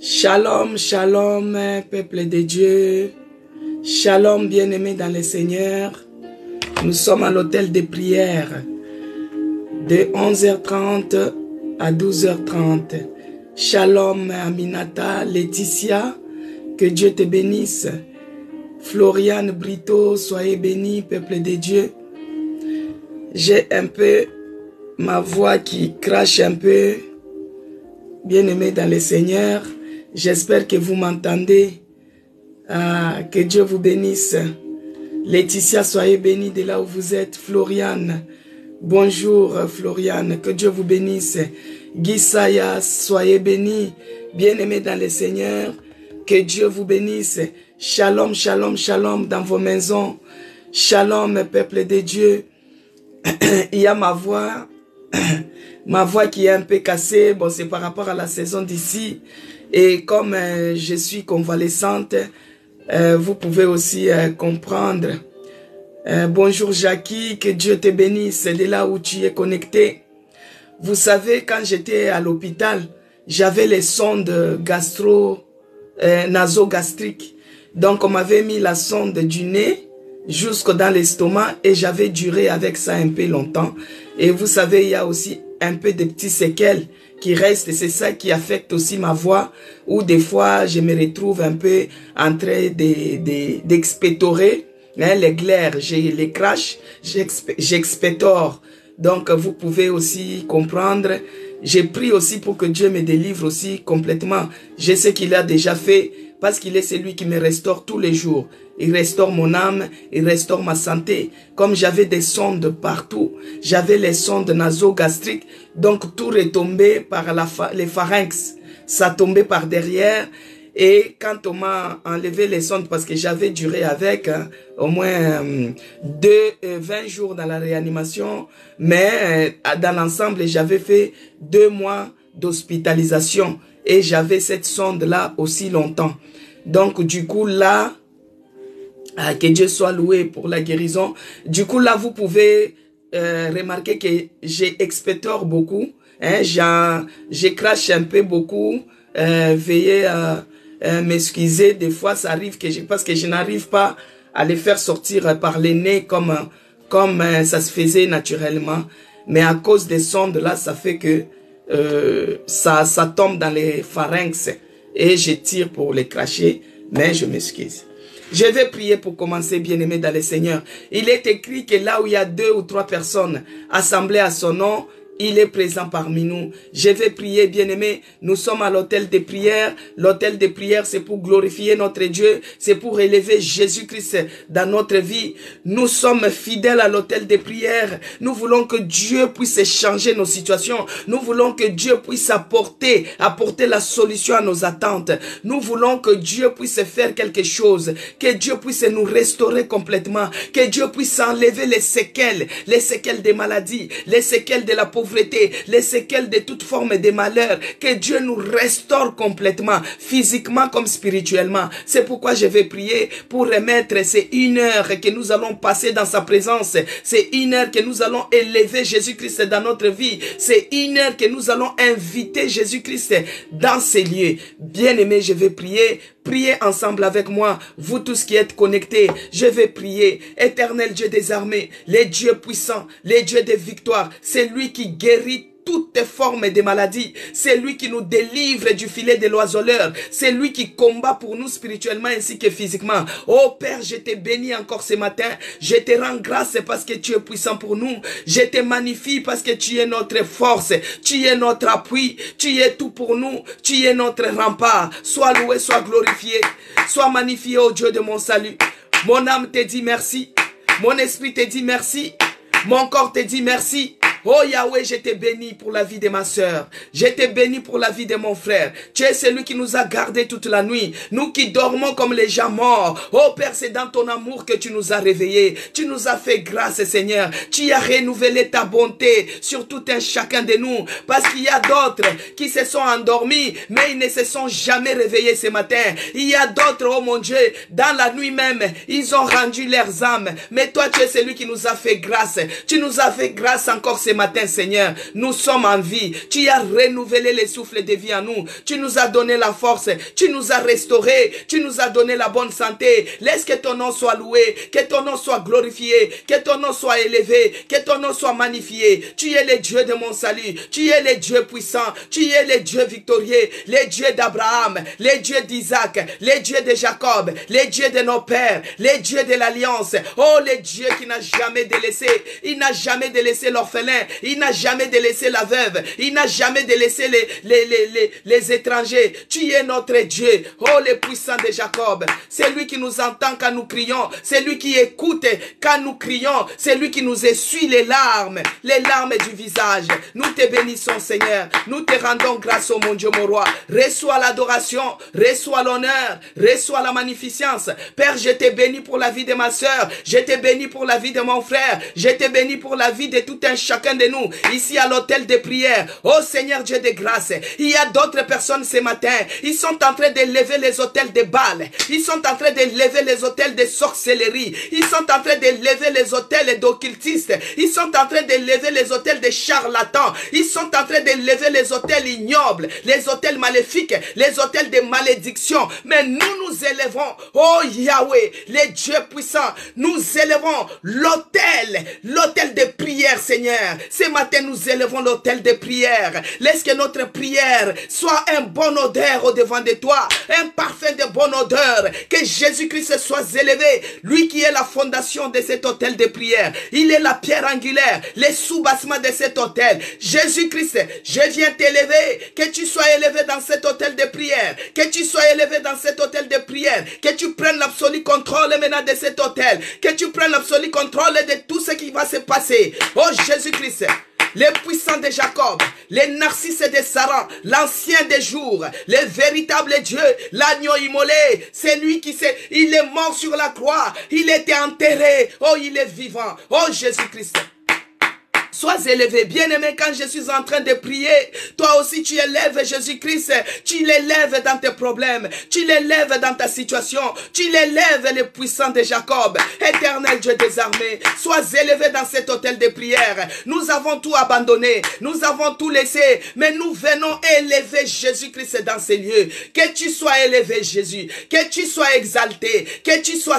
Shalom, shalom, peuple de Dieu. Shalom, bien-aimés dans le Seigneur. Nous sommes à l'hôtel de prière de 11h30 à 12h30. Shalom, Aminata, Laetitia, que Dieu te bénisse. Floriane Brito, soyez bénis, peuple de Dieu. J'ai un peu ma voix qui crache un peu. Bien-aimés dans le Seigneur, j'espère que vous m'entendez. Que Dieu vous bénisse. Laetitia, soyez bénie de là où vous êtes. Floriane, bonjour Floriane, que Dieu vous bénisse. Guisaya, soyez bénie. Bien-aimés dans le Seigneur, que Dieu vous bénisse. Shalom, shalom, shalom dans vos maisons. Shalom, peuple de Dieu. Il y a ma voix qui est un peu cassée. Bon, c'est par rapport à la saison d'ici. Et comme je suis convalescente, vous pouvez aussi comprendre. Bonjour Jackie, que Dieu te bénisse de là où tu es connecté. Vous savez, quand j'étais à l'hôpital, j'avais les sondes nasogastriques. Donc on m'avait mis la sonde du nez jusque dans l'estomac et j'avais duré avec ça un peu longtemps. Et vous savez, il y a aussi un peu de petits séquelles qui restent. C'est ça qui affecte aussi ma voix, où des fois je me retrouve un peu en train d'expectorer les glaires, j'ai les crash, j'expectore. Donc vous pouvez aussi comprendre. J'ai prié aussi pour que Dieu me délivre aussi complètement. Je sais qu'il a déjà fait, parce qu'il est celui qui me restaure tous les jours. Il restaure mon âme, il restaure ma santé. Comme j'avais des sondes partout, j'avais les sondes nasogastriques, donc tout retombait par les pharynx. Ça tombait par derrière. Et quand on m'a enlevé les sondes, parce que j'avais duré avec au moins 20 jours dans la réanimation, mais dans l'ensemble, j'avais fait 2 mois d'hospitalisation et j'avais cette sonde-là aussi longtemps. Donc du coup là, que Dieu soit loué pour la guérison. Du coup là, vous pouvez remarquer que j'expectore beaucoup, hein, j'ai crache un peu beaucoup. Veuillez m'excuser, des fois ça arrive parce que je n'arrive pas à les faire sortir par les nez comme ça se faisait naturellement, mais à cause des sondes là, ça fait que ça tombe dans les pharynx et je tire pour les cracher, mais je m'excuse. Je vais prier pour commencer, bien-aimé dans le Seigneur. Il est écrit que là où il y a 2 ou 3 personnes assemblées à son nom, il est présent parmi nous. Je vais prier, bien-aimés. Nous sommes à l'hôtel de prière. L'hôtel de prière, c'est pour glorifier notre Dieu. C'est pour élever Jésus-Christ dans notre vie. Nous sommes fidèles à l'hôtel de prière. Nous voulons que Dieu puisse changer nos situations. Nous voulons que Dieu puisse apporter la solution à nos attentes. Nous voulons que Dieu puisse faire quelque chose. Que Dieu puisse nous restaurer complètement. Que Dieu puisse enlever les séquelles des maladies, les séquelles de la pauvreté, les séquelles de toute forme de malheur, que Dieu nous restaure complètement, physiquement comme spirituellement. C'est pourquoi je vais prier pour remettre ces 1 heure que nous allons passer dans sa présence. C'est 1 heure que nous allons élever Jésus-Christ dans notre vie. C'est 1 heure que nous allons inviter Jésus-Christ dans ces lieux. Bien-aimés, je vais prier. Priez ensemble avec moi, vous tous qui êtes connectés. Je vais prier. Éternel Dieu des armées, les dieux puissants, les dieux des victoires, c'est lui qui guérit toutes formes de maladies. C'est lui qui nous délivre du filet de l'oiseleur. C'est lui qui combat pour nous spirituellement ainsi que physiquement. Oh Père, je te bénis encore ce matin. Je te rends grâce parce que tu es puissant pour nous. Je te magnifie parce que tu es notre force. Tu es notre appui. Tu es tout pour nous. Tu es notre rempart. Sois loué, sois glorifié. Sois magnifié, ô Dieu de mon salut. Mon âme te dit merci. Mon esprit te dit merci. Mon corps te dit merci. Oh Yahweh, je te bénis pour la vie de ma sœur. Je te bénis pour la vie de mon frère. Tu es celui qui nous a gardés toute la nuit. Nous qui dormons comme les gens morts. Oh Père, c'est dans ton amour que tu nous as réveillés. Tu nous as fait grâce, Seigneur. Tu as renouvelé ta bonté sur tout un chacun de nous. Parce qu'il y a d'autres qui se sont endormis, mais ils ne se sont jamais réveillés ce matin. Il y a d'autres, oh mon Dieu, dans la nuit même, ils ont rendu leurs âmes. Mais toi, tu es celui qui nous a fait grâce. Tu nous as fait grâce encore ce ce matin, Seigneur, nous sommes en vie. Tu as renouvelé les souffles de vie en nous. Tu nous as donné la force. Tu nous as restaurés. Tu nous as donné la bonne santé. Laisse que ton nom soit loué, que ton nom soit glorifié, que ton nom soit élevé, que ton nom soit magnifié. Tu es le Dieu de mon salut. Tu es le Dieu puissant. Tu es le Dieu victorieux, le Dieu d'Abraham, le Dieu d'Isaac, le Dieu de Jacob, le Dieu de nos pères, le Dieu de l'alliance. Oh, le Dieu qui n'a jamais délaissé. Il n'a jamais délaissé l'orphelin. Il n'a jamais délaissé la veuve. Il n'a jamais délaissé les étrangers. Tu es notre Dieu. Oh, le puissant de Jacob. C'est lui qui nous entend quand nous crions. C'est lui qui écoute quand nous crions. C'est lui qui nous essuie les larmes du visage. Nous te bénissons, Seigneur. Nous te rendons grâce, oh mon Dieu, mon roi. Reçois l'adoration, reçois l'honneur, reçois la magnificence. Père, je te bénis pour la vie de ma soeur. Je te bénis pour la vie de mon frère. Je te bénis pour la vie de tout un chacun de nous, ici à l'hôtel de prière. Oh Seigneur Dieu de grâce, il y a d'autres personnes ce matin. Ils sont en train de lever les hôtels de Baal. Ils sont en train de lever les hôtels de sorcellerie. Ils sont en train de lever les hôtels d'occultistes. Ils sont en train de lever les hôtels de charlatans. Ils sont en train de lever les hôtels ignobles, les hôtels maléfiques, les hôtels de malédiction. Mais nous nous élevons, oh Yahweh, les dieux puissants, nous élevons l'hôtel de prière, Seigneur. Ce matin, nous élevons l'hôtel de prière. Laisse que notre prière soit un bon odeur au devant de toi, un parfum de bonne odeur. Que Jésus-Christ soit élevé, lui qui est la fondation de cet hôtel de prière. Il est la pierre angulaire, les sous-bassements de cet hôtel. Jésus-Christ, je viens t'élever, que tu sois élevé dans cet hôtel de prière, que tu sois élevé dans cet hôtel de prière, que tu prennes l'absolu contrôle maintenant de cet hôtel, que tu prennes l'absolu contrôle de tout ce qui va se passer. Oh Jésus-Christ, les puissants de Jacob, les narcisses de Sarah, l'ancien des jours, le véritable Dieu, l'agneau immolé, c'est lui il est mort sur la croix, il était enterré, oh il est vivant, oh Jésus-Christ. Sois élevé, bien-aimé, quand je suis en train de prier, toi aussi tu élèves Jésus-Christ, tu l'élèves dans tes problèmes, tu l'élèves dans ta situation, tu l'élèves les puissants de Jacob. Éternel Dieu des armées, sois élevé dans cet hôtel de prière. Nous avons tout abandonné, nous avons tout laissé, mais nous venons élever Jésus-Christ dans ces lieux. Que tu sois élevé, Jésus, que tu sois exalté, que tu sois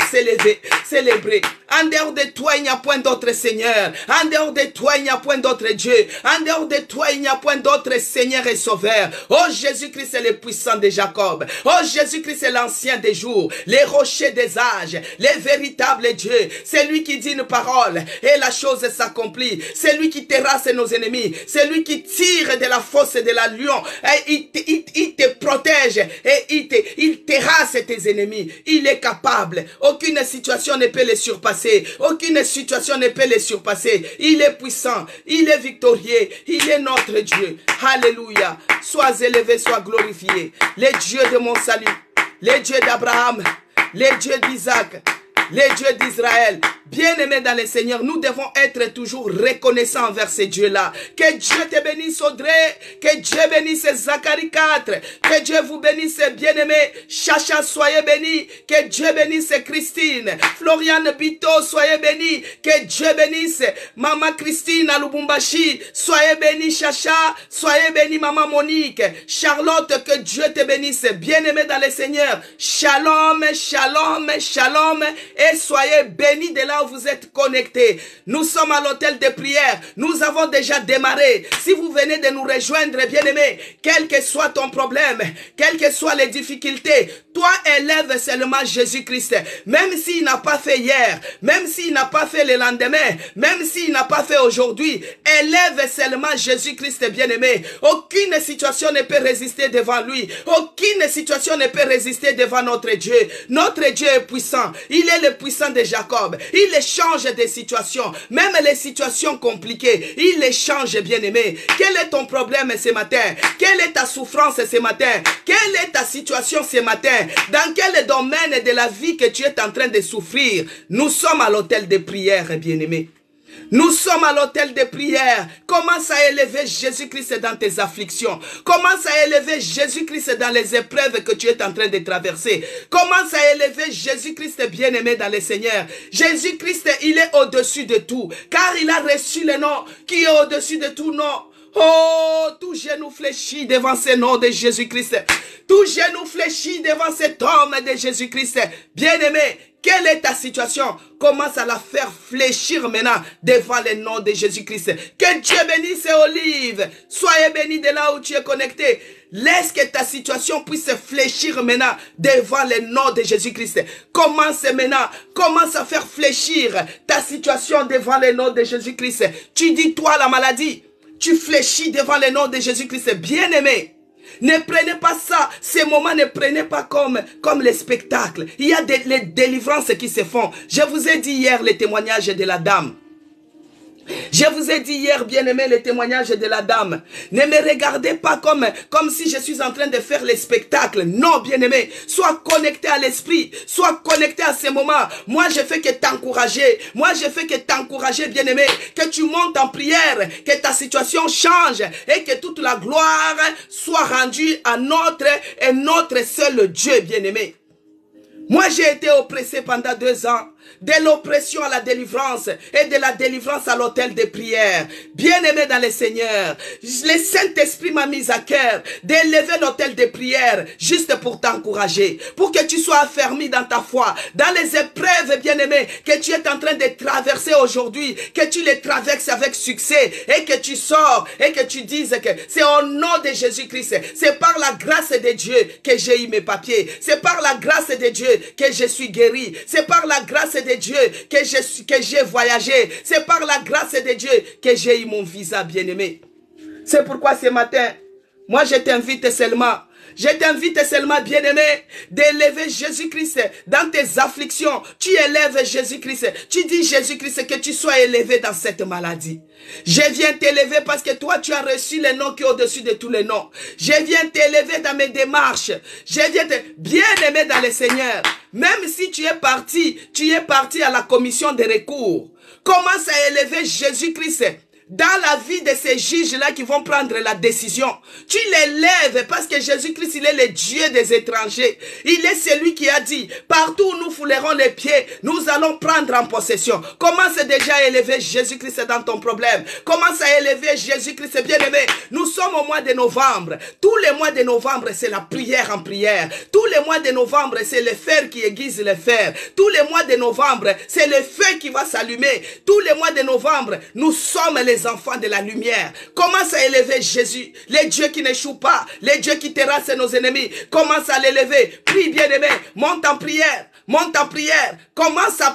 célébré. En dehors de toi, il n'y a point d'autre Seigneur. En dehors de toi, il n'y a point d'autre Dieu. En dehors de toi, il n'y a point d'autre Seigneur et Sauveur. Oh, Jésus-Christ est le puissant de Jacob. Oh, Jésus-Christ est l'ancien des jours, les rochers des âges, les véritables dieux. C'est lui qui dit une parole et la chose s'accomplit. C'est lui qui terrasse nos ennemis. C'est lui qui tire de la fosse de la lion. Et il te protège et il terrasse tes ennemis. Il est capable. Aucune situation ne peut le surpasser. Aucune situation ne peut le surpasser. Il est puissant. Il est victorieux. Il est notre Dieu. Alléluia. Sois élevé, sois glorifié. Les dieux de mon salut. Les dieux d'Abraham. Les dieux d'Isaac. Les dieux d'Israël. Bien-aimés dans le Seigneur, nous devons être toujours reconnaissants envers ces dieux-là. Que Dieu te bénisse, Audrey. Que Dieu bénisse Zacharie 4. Que Dieu vous bénisse, bien-aimés. Chacha, soyez bénis. Que Dieu bénisse Christine. Floriane Bito, soyez bénis. Que Dieu bénisse Maman Christine à Lubumbashi. Soyez bénis, Chacha. Soyez bénis, Maman Monique. Charlotte, que Dieu te bénisse. Bien-aimés dans le Seigneur. Shalom, shalom, shalom. Et soyez bénis de là où vous êtes connectés. Nous sommes à l'hôtel de prière. Nous avons déjà démarré. Si vous venez de nous rejoindre, bien-aimés, quel que soit ton problème, quelles que soient les difficultés, toi élève seulement Jésus-Christ. Même s'il n'a pas fait hier, même s'il n'a pas fait le lendemain, même s'il n'a pas fait aujourd'hui, élève seulement Jésus-Christ, bien-aimé. Aucune situation ne peut résister devant lui. Aucune situation ne peut résister devant notre Dieu. Notre Dieu est puissant. Il est le puissant de Jacob. Il change des situations, même les situations compliquées. Il les change, bien-aimé. Quel est ton problème ce matin? Quelle est ta souffrance ce matin? Quelle est ta situation ce matin? Dans quel domaine de la vie que tu es en train de souffrir? Nous sommes à l'hôtel de prière, bien-aimé. Nous sommes à l'autel des prières. Commence à élever Jésus-Christ dans tes afflictions. Commence à élever Jésus-Christ dans les épreuves que tu es en train de traverser. Commence à élever Jésus-Christ bien-aimé dans le Seigneur. Jésus-Christ, il est au-dessus de tout. Car il a reçu le nom qui est au-dessus de tout nom. Oh, tout genou fléchit devant ce nom de Jésus-Christ. Tout genou fléchit devant cet homme de Jésus-Christ. Bien-aimé, quelle est ta situation? Commence à la faire fléchir maintenant devant le nom de Jésus-Christ. Que Dieu bénisse Olive. Soyez bénis de là où tu es connecté. Laisse que ta situation puisse fléchir maintenant devant le nom de Jésus-Christ. Commence maintenant. Commence à faire fléchir ta situation devant le nom de Jésus-Christ. Tu dis toi la maladie. Tu fléchis devant le nom de Jésus-Christ. Bien-aimé. Ne prenez pas ça, ces moments ne prenez pas comme les spectacles. Il y a les délivrances qui se font. Je vous ai dit hier le témoignage de la dame. Je vous ai dit hier, bien-aimé, le témoignage de la dame. Ne me regardez pas comme si je suis en train de faire les spectacles. Non, bien-aimé. Sois connecté à l'esprit. Sois connecté à ces moments. Moi, je fais que t'encourager. Moi, je fais que t'encourager, bien-aimé. Que tu montes en prière. Que ta situation change. Et que toute la gloire soit rendue à notre et notre seul Dieu, bien-aimé. Moi, j'ai été oppressé pendant 2 ans. De l'oppression à la délivrance et de la délivrance à l'autel des prières. Bien-aimé dans le Seigneur, le Saint-Esprit m'a mis à cœur d'élever l'autel des prières juste pour t'encourager, pour que tu sois affermi dans ta foi, dans les épreuves, bien-aimé, que tu es en train de traverser aujourd'hui, que tu les traverses avec succès et que tu sors et que tu dises que c'est au nom de Jésus-Christ, c'est par la grâce de Dieu que j'ai eu mes papiers, c'est par la grâce de Dieu que je suis guéri, c'est par la grâce de Dieu que j'ai voyagé. C'est par la grâce de Dieu que j'ai eu mon visa, bien-aimé. C'est pourquoi ce matin, moi je t'invite seulement, bien-aimé, d'élever Jésus-Christ dans tes afflictions. Tu élèves Jésus-Christ. Tu dis Jésus-Christ que tu sois élevé dans cette maladie. Je viens t'élever parce que toi tu as reçu le nom qui est au-dessus de tous les noms. Je viens t'élever dans mes démarches. Je viens te bien-aimé dans le Seigneur. Même si tu es parti à la commission de recours. Commence à élever Jésus-Christ dans la vie de ces juges-là qui vont prendre la décision. Tu l'élèves parce que Jésus-Christ, il est le Dieu des étrangers. Il est celui qui a dit, partout où nous foulerons les pieds, nous allons prendre en possession. Commence déjà à élever Jésus-Christ dans ton problème. Commence à élever Jésus-Christ, bien-aimé. Nous sommes au mois de novembre. Tous les mois de novembre, c'est la prière en prière. Tous les mois de novembre, c'est le fer qui aiguise le fer. Tous les mois de novembre, c'est le feu qui va s'allumer. Tous les mois de novembre, nous sommes les enfants de la lumière. Commence à élever Jésus, le Dieu qui n'échoue pas, le Dieu qui terrasse nos ennemis. Commence à l'élever. Prie, bien-aimé, monte en prière. Monte en prière, commence à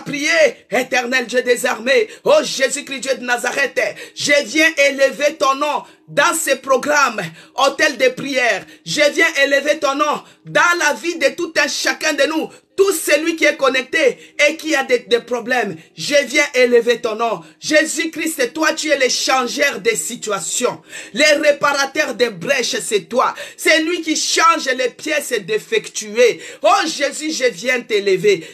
prier, éternel Dieu des armées, oh Jésus-Christ Dieu de Nazareth, je viens élever ton nom dans ces programmes, hôtel de prière, je viens élever ton nom dans la vie de tout un chacun de nous, tout celui qui est connecté et qui a des problèmes, je viens élever ton nom. Jésus-Christ, toi tu es le changeur des situations, le réparateur des brèches, c'est toi, c'est lui qui change les pièces défectuées. Oh Jésus, je viens t'élever,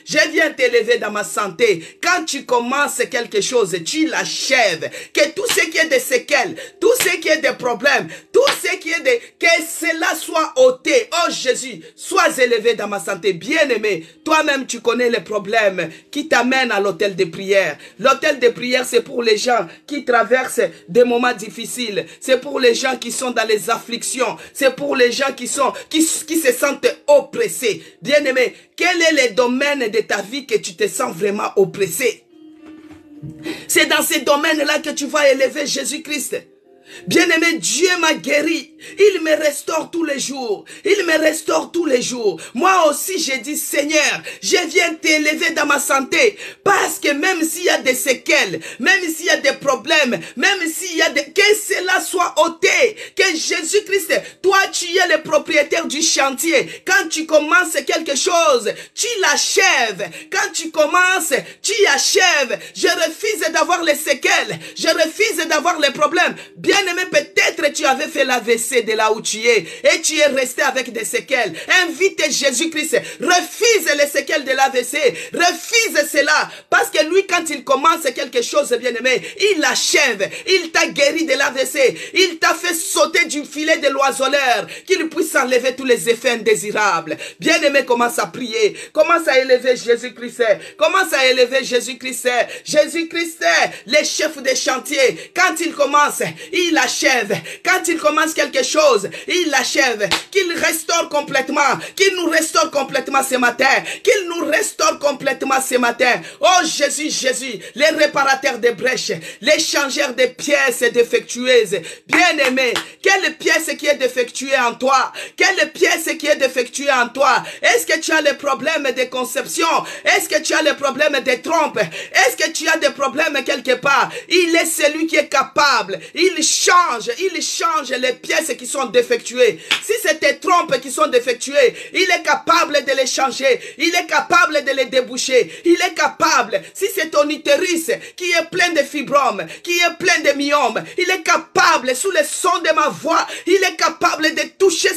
dans ma santé. Quand tu commences quelque chose, tu l'achèves. Que tout ce qui est des séquelles, tout ce qui est des problèmes, tout ce qui est que cela soit ôté. Oh Jésus, sois élevé dans ma santé, bien-aimé. Toi-même, tu connais les problèmes qui t'amènent à l'hôtel de prière. L'hôtel de prière, c'est pour les gens qui traversent des moments difficiles. C'est pour les gens qui sont dans les afflictions. C'est pour les gens qui se sentent oppressés. Bien-aimé, quel est le domaine de ta vie que tu te sens vraiment oppressé? C'est dans ces domaines-là que tu vas élever Jésus-Christ. Bien-aimé, Dieu m'a guéri. Il me restaure tous les jours. Moi aussi, j'ai dit, Seigneur, je viens t'élever dans ma santé. Parce que même s'il y a des séquelles, même s'il y a des problèmes, même s'il y a que cela soit ôté. Que Jésus-Christ, toi, tu es le propriétaire du chantier. Quand tu commences quelque chose, tu l'achèves. Quand tu commences, tu achèves. Je refuse d'avoir les séquelles. Je refuse d'avoir les problèmes. Bien Bien-aimé, peut-être tu avais fait l'AVC de là où tu es et tu es resté avec des séquelles. Invite Jésus-Christ. Refuse les séquelles de l'AVC. Refuse cela. Parce que lui, quand il commence quelque chose, bien-aimé, il achève. Il t'a guéri de l'AVC. Il t'a fait sauter du filet de l'oiseleur. Qu'il puisse enlever tous les effets indésirables. Bien-aimé, commence à prier. Commence à élever Jésus-Christ. Commence à élever Jésus-Christ. Jésus-Christ, le chef des chantiers. Quand il commence, il achève. Quand il commence quelque chose, il achève. Qu'il restaure complètement. Qu'il nous restaure complètement ce matin. Qu'il nous restaure complètement ce matin. Oh Jésus, Jésus, les réparateurs des brèches, les changeurs de pièces défectueuses. Bien-aimé, quelle pièce qui est défectuée en toi? Quelle pièce qui est défectuée en toi? Est-ce que tu as les problèmes de conception? Est-ce que tu as les problèmes de trompe? Est-ce que tu as des problèmes quelque part? Il est celui qui est capable. Il change les pièces qui sont défectuées. Si c'est tes trompes qui sont défectuées, il est capable de les changer. Il est capable de les déboucher. Il est capable. Si c'est ton utérus qui est plein de fibromes, qui est plein de myomes, il est capable, sous le son de ma voix, il est capable de toucher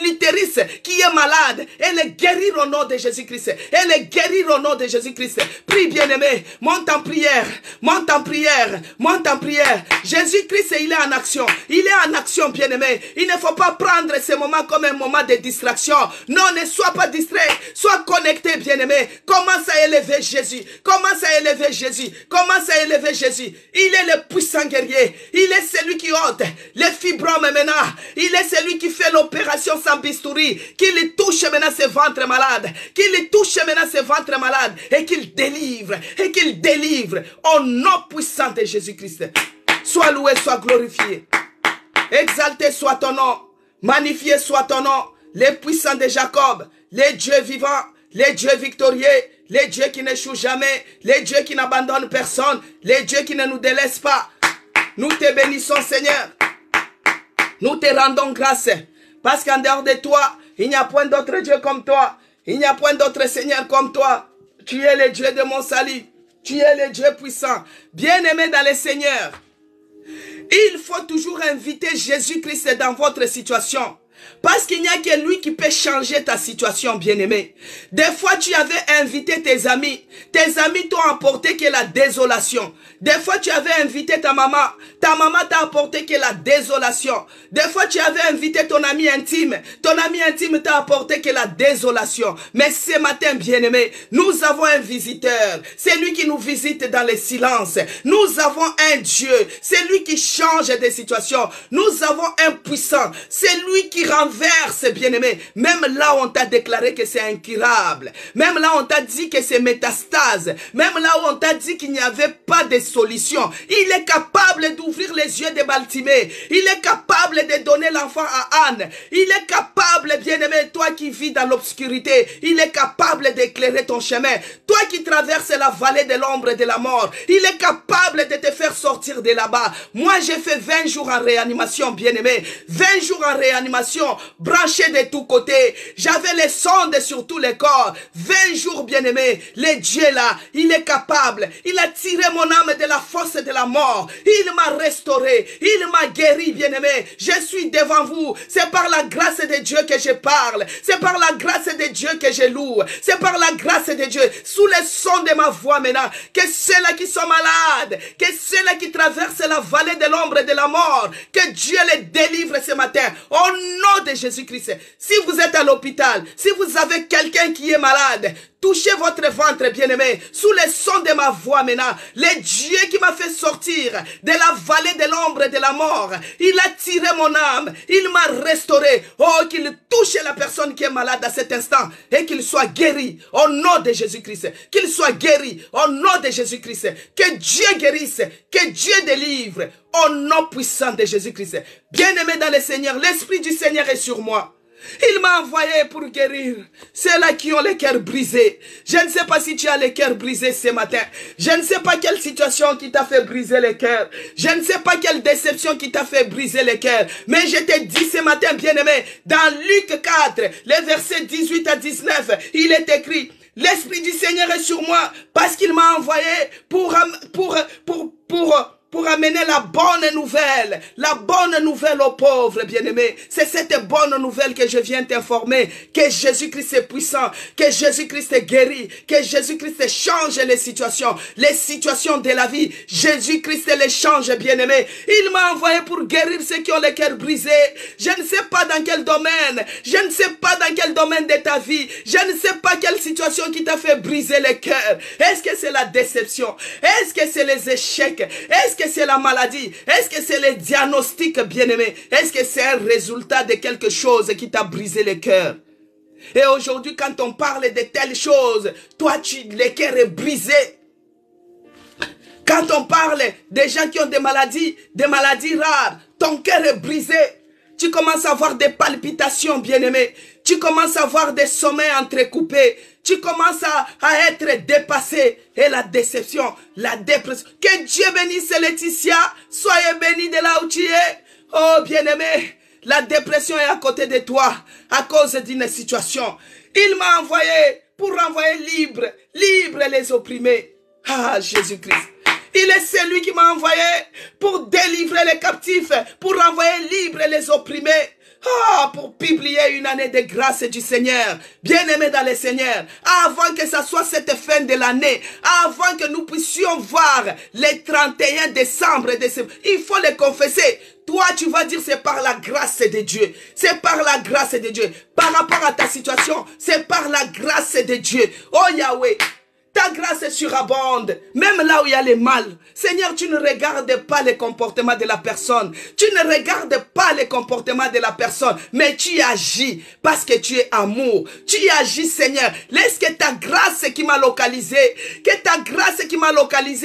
l'utérus qui est malade et le guérir au nom de Jésus-Christ. Et le guérir au nom de Jésus-Christ. Prie, bien-aimé. Monte en prière. Monte en prière. Monte en prière. Jésus-Christ, il est en action. Il est en action, bien-aimé. Il ne faut pas prendre ce moment comme un moment de distraction. Non, ne sois pas distrait. Sois connecté, bien-aimé. Commence à élever Jésus. Commence à élever Jésus. Commence à élever Jésus. Il est le puissant guerrier. Il est celui qui ôte les fibromes maintenant. Il est celui qui fait l'opération sans bistouri. Qu'il touche maintenant ses ventres malades. Qu'il touche maintenant ses ventres malades. Et qu'il délivre. Et qu'il délivre. Au nom puissant de Jésus-Christ. Sois loué, sois glorifié. Exalté soit ton nom. Magnifié soit ton nom. Les puissants de Jacob. Les dieux vivants. Les dieux victorieux. Les dieux qui n'échouent jamais. Les dieux qui n'abandonnent personne. Les dieux qui ne nous délaissent pas. Nous te bénissons, Seigneur. Nous te rendons grâce. Parce qu'en dehors de toi, il n'y a point d'autre Dieu comme toi. Il n'y a point d'autre Seigneur comme toi. Tu es le Dieu de mon salut. Tu es le Dieu puissant. Bien-aimé dans le Seigneur. Il faut toujours inviter Jésus-Christ dans votre situation. Parce qu'il n'y a que lui qui peut changer ta situation, bien-aimé. Des fois, tu avais invité tes amis. Tes amis t'ont apporté que la désolation. Des fois, tu avais invité ta maman. Ta maman t'a apporté que la désolation. Des fois, tu avais invité ton ami intime. Ton ami intime t'a apporté que la désolation. Mais ce matin, bien-aimé, nous avons un visiteur. C'est lui qui nous visite dans le silence. Nous avons un Dieu. C'est lui qui change des situations. Nous avons un puissant. C'est lui qui renverse, bien-aimé. Même là où on t'a déclaré que c'est incurable. Même là où on t'a dit que c'est métastase. Même là où on t'a dit qu'il n'y avait pas de solution. Il est capable d'ouvrir les yeux de Baltimée. Il est capable de donner l'enfant à Anne. Il est capable, bien-aimé, toi qui vis dans l'obscurité. Il est capable d'éclairer ton chemin. Toi qui traverses la vallée de l'ombre de la mort. Il est capable de te faire sortir de là-bas. Moi, j'ai fait 20 jours en réanimation, bien-aimé. 20 jours en réanimation. Branché de tous côtés. J'avais les sondes sur tous les corps. 20 jours, bien-aimé. Le Dieu là, il est capable. Il a tiré mon âme de la fosse de la mort. Il m'a restauré. Il m'a guéri, bien-aimé. Je suis devant vous. C'est par la grâce de Dieu que je parle. C'est par la grâce de Dieu que je loue. C'est par la grâce de Dieu. Sous le son de ma voix maintenant. Que ceux-là qui sont malades. Que ceux-là qui traversent la vallée de l'ombre de la mort. Que Dieu les délivre ce matin. Au nom de Jésus-Christ. Si vous êtes à l'hôpital, si vous avez quelqu'un qui est malade, touchez votre ventre, bien-aimé, sous le son de ma voix maintenant. Le Dieu qui m'a fait sortir de la vallée de l'ombre de la mort, il a tiré mon âme, il m'a restauré. Oh, qu'il touche la personne qui est malade à cet instant et qu'il soit guéri au nom de Jésus-Christ. Qu'il soit guéri au nom de Jésus-Christ. Que Dieu guérisse, que Dieu délivre au nom puissant de Jésus-Christ. Bien-aimé dans le Seigneur, l'Esprit du Seigneur est sur moi. Il m'a envoyé pour guérir ceux-là qui ont les cœurs brisés. Je ne sais pas si tu as les cœurs brisés ce matin. Je ne sais pas quelle situation qui t'a fait briser les cœurs. Je ne sais pas quelle déception qui t'a fait briser les cœurs. Mais je te dis ce matin, bien-aimé, dans Luc 4, les versets 18 à 19, il est écrit: l'Esprit du Seigneur est sur moi parce qu'il m'a envoyé pour pour amener la bonne nouvelle aux pauvres, bien-aimés. C'est cette bonne nouvelle que je viens t'informer, que Jésus-Christ est puissant, que Jésus-Christ est guéri, que Jésus-Christ change les situations de la vie. Jésus-Christ les change, bien-aimés. Il m'a envoyé pour guérir ceux qui ont le cœur brisé. Je ne sais pas dans quel domaine, de ta vie, je ne sais pas quelle situation qui t'a fait briser le cœur. Est-ce que c'est la déception? Est-ce que c'est les échecs? Est-ce que c'est la maladie? Est-ce que c'est les diagnostics, bien-aimés? Est-ce que c'est un résultat de quelque chose qui t'a brisé le cœur? Et aujourd'hui, quand on parle de telles choses, toi, le cœur est brisé. Quand on parle des gens qui ont des maladies rares, ton cœur est brisé. Tu commences à avoir des palpitations, bien-aimé. Tu commences à avoir des sommeils entrecoupés. Tu commences à être dépassé. Et la déception, la dépression. Que Dieu bénisse Laetitia. Soyez bénie de là où tu es. Oh, bien-aimé, la dépression est à côté de toi à cause d'une situation. Il m'a envoyé pour renvoyer libre les opprimés. Ah, Jésus-Christ. Il est celui qui m'a envoyé pour délivrer les captifs, pour renvoyer libres les opprimés. Ah, pour publier une année de grâce du Seigneur. Bien-aimés dans le Seigneur, avant que ça soit cette fin de l'année, avant que nous puissions voir les 31 décembre, il faut le confesser. Toi, tu vas dire c'est par la grâce de Dieu. C'est par la grâce de Dieu. Par rapport à ta situation, c'est par la grâce de Dieu. Oh Yahweh, ta grâce surabonde, même là où il y a le mal. Seigneur, tu ne regardes pas le comportement de la personne. Tu ne regardes pas le comportement de la personne, mais tu agis parce que tu es amour. Tu agis, Seigneur. Laisse que ta grâce qui m'a localisé,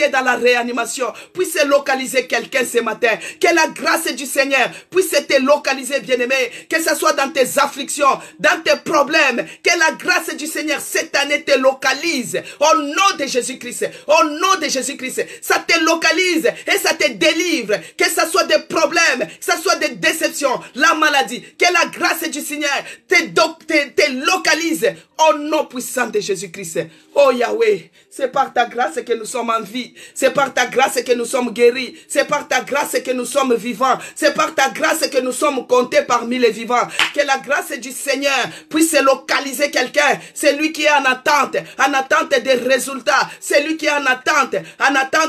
dans la réanimation, puisse localiser quelqu'un ce matin. Que la grâce du Seigneur puisse te localiser, bien-aimé. Que ce soit dans tes afflictions, dans tes problèmes. Que la grâce du Seigneur cette année te localise. Au nom de Jésus-Christ, au nom de Jésus-Christ, ça te localise et ça te délivre. Que ce soit des problèmes, que ce soit des déceptions, la maladie, que la grâce du Seigneur te localise au nom puissant de Jésus-Christ. Oh Yahweh, c'est par ta grâce que nous sommes en vie. C'est par ta grâce que nous sommes guéris. C'est par ta grâce que nous sommes vivants. C'est par ta grâce que nous sommes comptés parmi les vivants. Que la grâce du Seigneur puisse localiser quelqu'un. C'est lui qui est en attente des résultats. C'est lui qui est en attente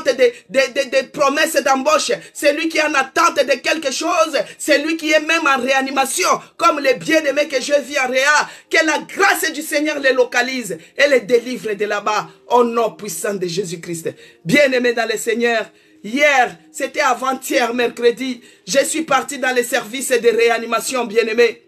des promesses d'embauche. C'est lui qui est en attente de quelque chose. C'est lui qui est même en réanimation, comme les bien-aimés que je vis en réa. Que la grâce du Seigneur les localise et les délivre de là-bas, au nom puissant de Jésus-Christ. Bien-aimés dans le Seigneur, hier, c'était avant-hier, mercredi, je suis parti dans les services de réanimation, bien-aimés.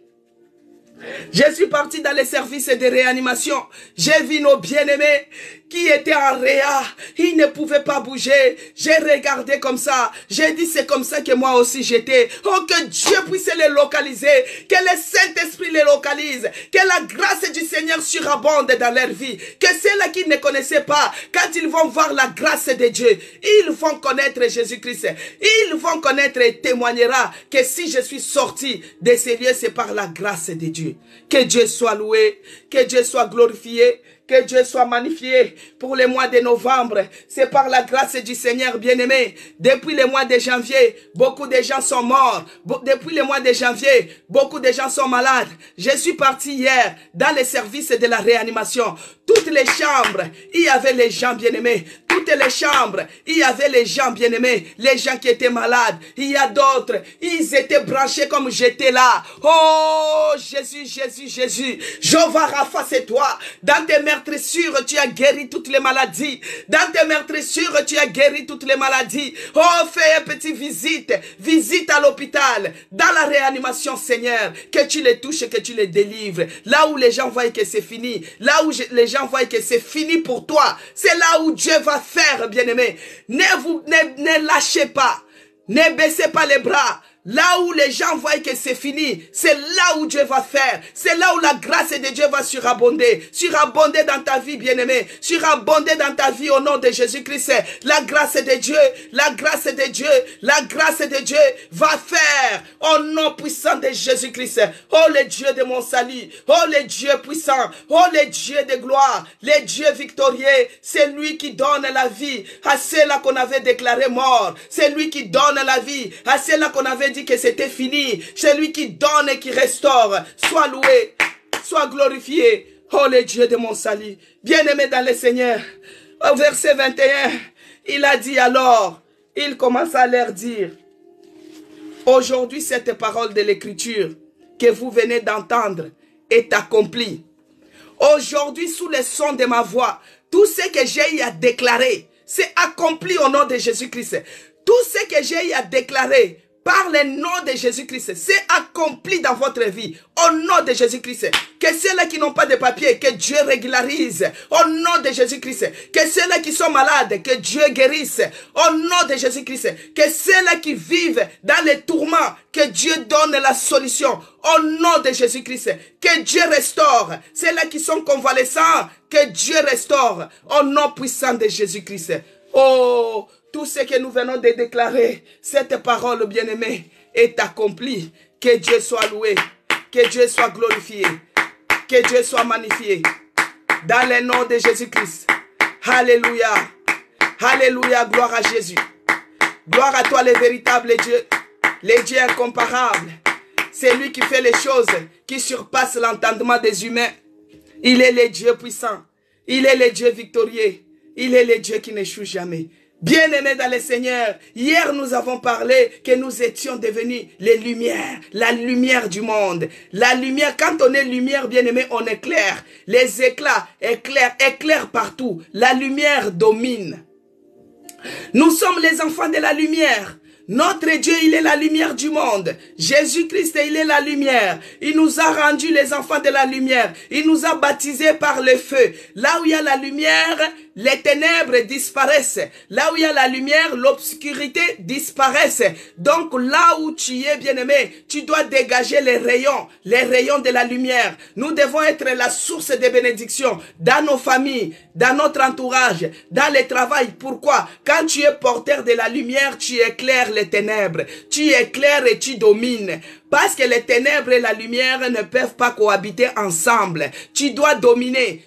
Je suis parti dans les services de réanimation. J'ai vu nos bien-aimés qui étaient en réa. Ils ne pouvaient pas bouger. J'ai regardé comme ça. J'ai dit c'est comme ça que moi aussi j'étais. Oh, que Dieu puisse les localiser. Que le Saint-Esprit les localise. Que la grâce du Seigneur surabonde dans leur vie. Que ceux-là qui ne connaissaient pas, quand ils vont voir la grâce de Dieu, ils vont connaître Jésus-Christ. Ils vont connaître et témoignera que si je suis sorti de ces lieux, c'est par la grâce de Dieu. Que Dieu soit loué, que Dieu soit glorifié, que Dieu soit magnifié pour le mois de novembre. C'est par la grâce du Seigneur, bien-aimé. Depuis le mois de janvier, beaucoup de gens sont morts. Depuis le mois de janvier, beaucoup de gens sont malades. Je suis parti hier dans les services de la réanimation. Toutes les chambres, il y avait les gens bien-aimés. Toutes les chambres, il y avait les gens bien-aimés, les gens qui étaient malades. Il y a d'autres, ils étaient branchés comme j'étais là. Oh, Jésus, Jésus, Jésus. Jéhovah Rapha, c'est toi. Dans tes meurtrissures, tu as guéri toutes les maladies. Dans tes meurtrissures, tu as guéri toutes les maladies. Oh, fais une petite visite. Visite à l'hôpital. Dans la réanimation, Seigneur. Que tu les touches et que tu les délivres. Là où les gens voient que c'est fini. Là où les gens voient que c'est fini pour toi. C'est là où Dieu va faire, bien-aimé. Ne lâchez pas. Ne baissez pas les bras. là où les gens voient que c'est fini, c'est là où Dieu va faire. C'est là où la grâce de Dieu va surabonder. Surabonder dans ta vie, bien-aimé. Surabonder dans ta vie au nom de Jésus-Christ. La grâce de Dieu, la grâce de Dieu, la grâce de Dieu va faire au nom puissant de Jésus-Christ. Oh le Dieu de mon salut, oh le Dieu puissant, oh le Dieu de gloire, le Dieu victorieux, c'est lui qui donne la vie à ceux-là qu'on avait déclaré mort. C'est lui qui donne la vie à ceux-là qu'on avait dit que c'était fini. C'est lui qui donne et qui restaure. Sois loué, sois glorifié. Oh le Dieu de mon salut, bien-aimé dans le Seigneur. Au verset 21, il a dit alors, il commence à leur dire, aujourd'hui cette parole de l'écriture que vous venez d'entendre est accomplie. Aujourd'hui, sous le son de ma voix, tout ce que j'ai eu à déclarer, c'est accompli au nom de Jésus-Christ. Tout ce que j'ai eu à déclarer par le nom de Jésus-Christ, c'est accompli dans votre vie. Au nom de Jésus-Christ. Que ceux-là qui n'ont pas de papier, que Dieu régularise. Au nom de Jésus-Christ. Que ceux-là qui sont malades, que Dieu guérisse. Au nom de Jésus-Christ. Que ceux-là qui vivent dans les tourments, que Dieu donne la solution. Au nom de Jésus-Christ. Que Dieu restaure. Ceux-là qui sont convalescents, que Dieu restaure. Au nom puissant de Jésus-Christ. Oh, tout ce que nous venons de déclarer, cette parole, bien-aimée, est accomplie. Que Dieu soit loué, que Dieu soit glorifié, que Dieu soit magnifié. Dans le nom de Jésus-Christ. Alléluia. Alléluia, gloire à Jésus. Gloire à toi, le véritable Dieu, le Dieu incomparable. C'est lui qui fait les choses qui surpassent l'entendement des humains. Il est le Dieu puissant. Il est le Dieu victorieux. Il est le Dieu qui n'échoue jamais. Bien-aimés dans le Seigneur, hier nous avons parlé que nous étions devenus les lumières, la lumière du monde. La lumière, quand on est lumière, bien-aimé, on éclaire. Les éclats éclairent partout. La lumière domine. Nous sommes les enfants de la lumière. Notre Dieu, il est la lumière du monde. Jésus-Christ, il est la lumière. Il nous a rendus les enfants de la lumière. Il nous a baptisés par le feu. Là où il y a la lumière, les ténèbres disparaissent. Là où il y a la lumière, l'obscurité disparaisse. Donc là où tu es, bien-aimé, tu dois dégager les rayons de la lumière. Nous devons être la source de bénédiction dans nos familles, dans notre entourage, dans le travail. Pourquoi? Quand tu es porteur de la lumière, tu éclaires les ténèbres. Tu éclaires et tu domines. Parce que les ténèbres et la lumière ne peuvent pas cohabiter ensemble. Tu dois dominer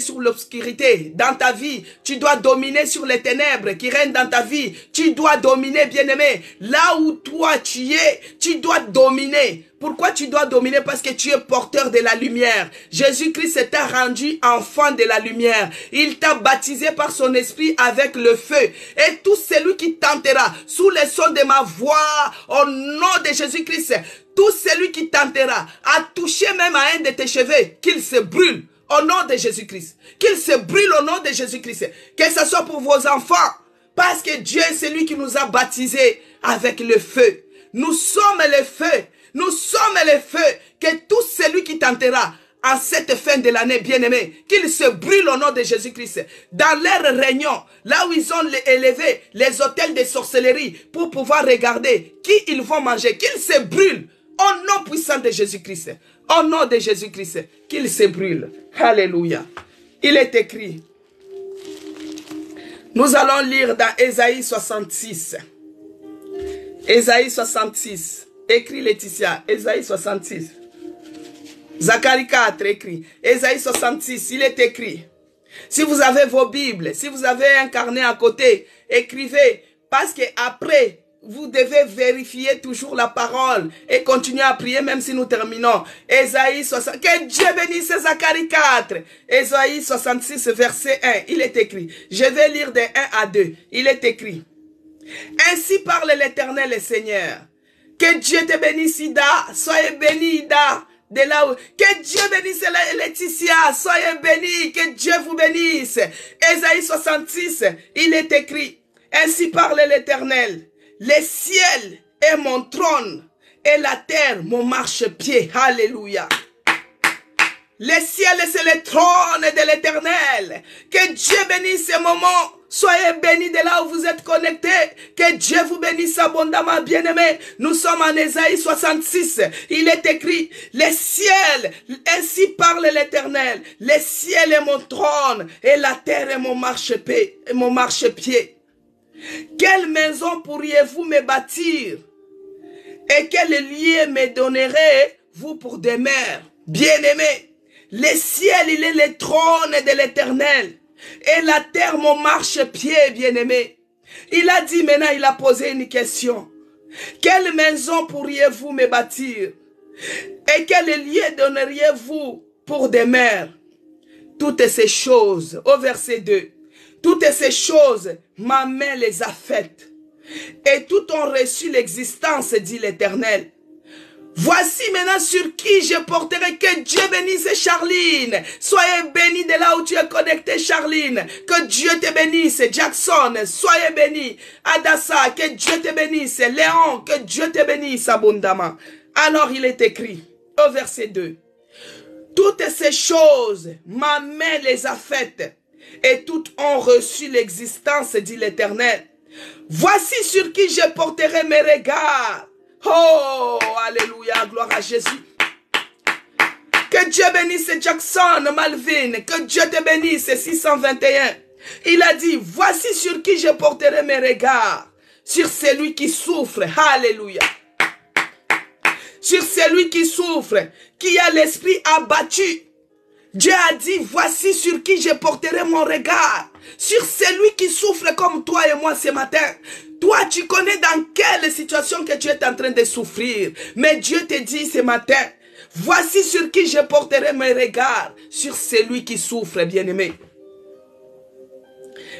sur l'obscurité dans ta vie. Tu dois dominer sur les ténèbres qui règnent dans ta vie. Tu dois dominer, bien-aimé. Là où toi tu es, tu dois dominer. Pourquoi tu dois dominer? Parce que tu es porteur de la lumière. Jésus-Christ t'a rendu enfant de la lumière. Il t'a baptisé par son esprit avec le feu. Et tout celui qui tentera, sous le son de ma voix, au nom de Jésus-Christ, tout celui qui tentera à toucher même à un de tes cheveux, qu'il se brûle au nom de Jésus-Christ. Qu'il se brûle au nom de Jésus-Christ. Que ce soit pour vos enfants. Parce que Dieu est celui qui nous a baptisés avec le feu. Nous sommes le feu. Nous sommes le feu. Que tout celui qui tentera en cette fin de l'année, bien-aimé, qu'il se brûle au nom de Jésus-Christ. Dans leur réunion, là où ils ont élevé les hôtels de sorcellerie pour pouvoir regarder qui ils vont manger, qu'ils se brûlent au nom puissant de Jésus-Christ. Au nom de Jésus-Christ, qu'ils se brûlent. Alléluia. Il est écrit. Nous allons lire dans Ésaïe 66. Ésaïe 66. Écrit Laetitia, Ésaïe 66. Zacharie 4 écrit. Ésaïe 66, il est écrit. Si vous avez vos Bibles, si vous avez un carnet à côté, écrivez. Parce que après, vous devez vérifier toujours la parole et continuer à prier même si nous terminons. Ésaïe 66. Que Dieu bénisse Zacharie 4. Ésaïe 66, verset 1. Il est écrit. Je vais lire de 1 à 2. Il est écrit. Ainsi parle l'Éternel et Seigneur. Que Dieu te bénisse, Ida. Soyez bénis, Ida. De là où... Que Dieu bénisse Laetitia. Soyez bénis. Que Dieu vous bénisse. Ésaïe 66. Il est écrit. Ainsi parle l'Éternel. Les ciels est mon trône. Et la terre mon marchepied. Alléluia. Les ciels, c'est le trône de l'Éternel. Que Dieu bénisse ce moment. Soyez bénis de là où vous êtes connectés. Que Dieu vous bénisse abondamment, bien-aimés. Nous sommes en Ésaïe 66. Il est écrit, les ciels, ainsi parle l'Éternel. Les ciels est mon trône et la terre est mon marchepied. Quelle maison pourriez-vous me bâtir? Et quel lieu me donnerez-vous pour demeure? Bien-aimés, les ciels, il est le trône de l'Éternel. Et la terre, mon marchepied, bien-aimé. Il a dit maintenant, il a posé une question. Quelle maison pourriez-vous me bâtir? Et quel lieu donneriez-vous pour demeure? Toutes ces choses, au verset 2, toutes ces choses, ma main les a faites. Et tout ont reçu l'existence, dit l'Éternel. Voici maintenant sur qui je porterai. Que Dieu bénisse Charline. Soyez bénis de là où tu es connecté, Charline. Que Dieu te bénisse. Jackson, soyez bénis. Adassa, que Dieu te bénisse. Léon, que Dieu te bénisse abondamment. Alors il est écrit au verset 2. Toutes ces choses, ma main les a faites. Et toutes ont reçu l'existence, dit l'Éternel. Voici sur qui je porterai mes regards. Oh, alléluia, gloire à Jésus. Que Dieu bénisse Jackson, Malvin. Que Dieu te bénisse, 621. Il a dit, voici sur qui je porterai mes regards. Sur celui qui souffre. Alléluia. Sur celui qui souffre, qui a l'esprit abattu. Dieu a dit, voici sur qui je porterai mon regard. Sur celui qui souffre comme toi et moi ce matin. Toi, tu connais dans quelle situation que tu es en train de souffrir. Mais Dieu te dit ce matin, voici sur qui je porterai mes regards. Sur celui qui souffre, bien-aimé.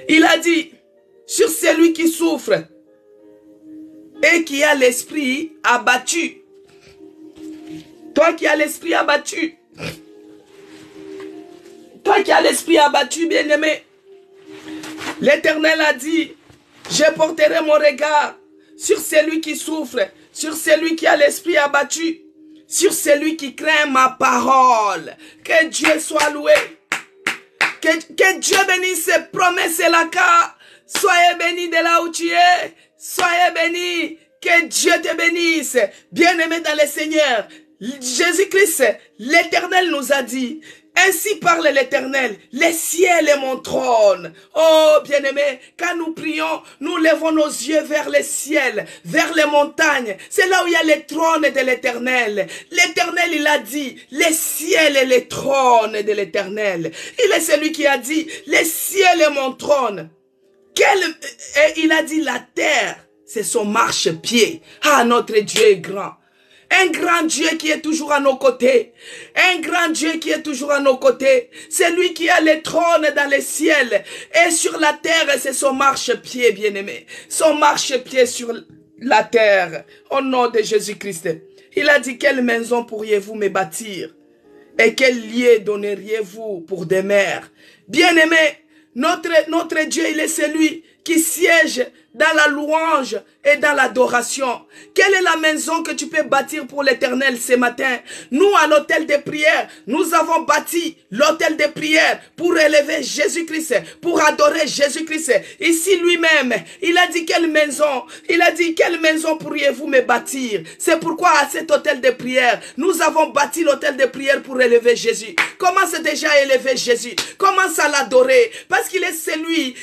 Il a dit, sur celui qui souffre et qui a l'esprit abattu. Toi qui as l'esprit abattu. Toi qui as l'esprit abattu, bien-aimé. L'Éternel a dit, je porterai mon regard sur celui qui souffre, sur celui qui a l'esprit abattu, sur celui qui craint ma parole. Que Dieu soit loué. Que Dieu bénisse ses promesses et la car. Soyez bénis de là où tu es. Soyez bénis. Que Dieu te bénisse. Bien-aimé dans le Seigneur. Jésus-Christ, l'Éternel nous a dit, ainsi parle l'Éternel, les ciels est mon trône. Oh, bien-aimé, quand nous prions, nous levons nos yeux vers les ciels, vers les montagnes. C'est là où il y a les trônes de l'Éternel. L'Éternel, il a dit, les ciels et les trônes de l'Éternel. Il est celui qui a dit, les ciels est mon trône. Et il a dit, la terre, c'est son marchepied. Ah, notre Dieu est grand. Un grand Dieu qui est toujours à nos côtés. Un grand Dieu qui est toujours à nos côtés. C'est lui qui a les trônes dans les ciels. Et sur la terre, c'est son marchepied, bien-aimé. Son marchepied sur la terre. Au nom de Jésus-Christ. Il a dit, quelle maison pourriez-vous me bâtir? Et quel lieu donneriez-vous pour demeure? Bien-aimé, notre Dieu, il est celui qui siège dans la louange et dans l'adoration. Quelle est la maison que tu peux bâtir pour l'Éternel ce matin? Nous, à l'hôtel de prière, nous avons bâti l'hôtel de prière pour élever Jésus-Christ, pour adorer Jésus-Christ. Ici lui-même, il a dit quelle maison? Il a dit quelle maison pourriez-vous me bâtir? C'est pourquoi à cet hôtel de prière, nous avons bâti l'hôtel de prière pour élever Jésus. Commence déjà à élever Jésus. Commence à l'adorer parce qu'il est celui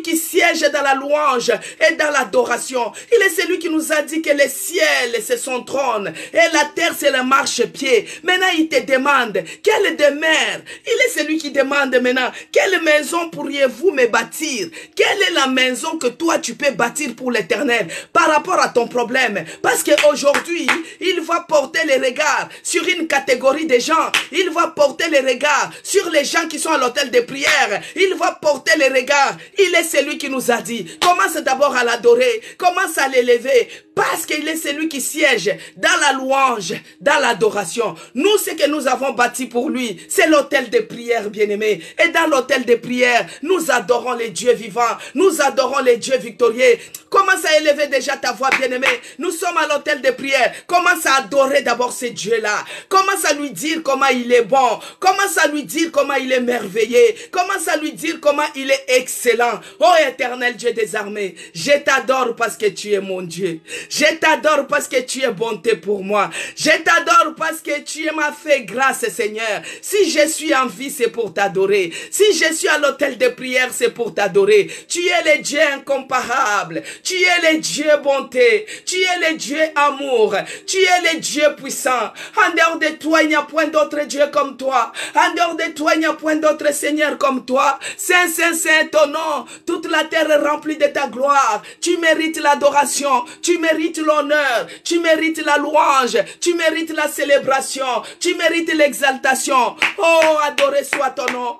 qui siège dans la louange et dans l'adoration. Il est celui qui nous a dit que le ciel c'est son trône et la terre c'est le marchepied. Maintenant il te demande quelle demeure. Il est celui qui demande maintenant quelle maison pourriez-vous me bâtir? Quelle est la maison que toi tu peux bâtir pour l'Éternel par rapport à ton problème? Parce qu'aujourd'hui il va porter les regards sur une catégorie de gens. Il va porter les regards sur les gens qui sont à l'hôtel de prière. Il va porter les regards. Il est celui qui nous a dit, commence d'abord à l'adorer. Commence à l'élever parce qu'il est celui qui siège dans la louange, dans l'adoration. Nous, ce que nous avons bâti pour lui, c'est l'autel de prière, bien-aimé. Et dans l'autel de prière, nous adorons les dieux vivants. Nous adorons les dieux victorieux. Commence à élever déjà ta voix, bien-aimé. Nous sommes à l'autel de prière. Commence à adorer d'abord ces dieux-là. Commence à lui dire comment il est bon. Commence à lui dire comment il est merveilleux. Commence à lui dire comment il est excellent. Oh éternel Dieu des armées, je t'adore parce que tu es mon Dieu. Je t'adore parce que tu es bonté pour moi. Je t'adore parce que tu m'as fait grâce, Seigneur. Si je suis en vie, c'est pour t'adorer. Si je suis à l'autel de prière, c'est pour t'adorer. Tu es le Dieu incomparable. Tu es le Dieu bonté. Tu es le Dieu amour. Tu es le Dieu puissant. En dehors de toi, il n'y a point d'autre Dieu comme toi. En dehors de toi, il n'y a point d'autre Seigneur comme toi. Saint, Saint, Saint ton nom. Toute la terre est remplie de ta gloire. Tu mérites l'adoration. Tu mérites l'honneur. Tu mérites la louange. Tu mérites la célébration. Tu mérites l'exaltation. Oh, adoré soit ton nom.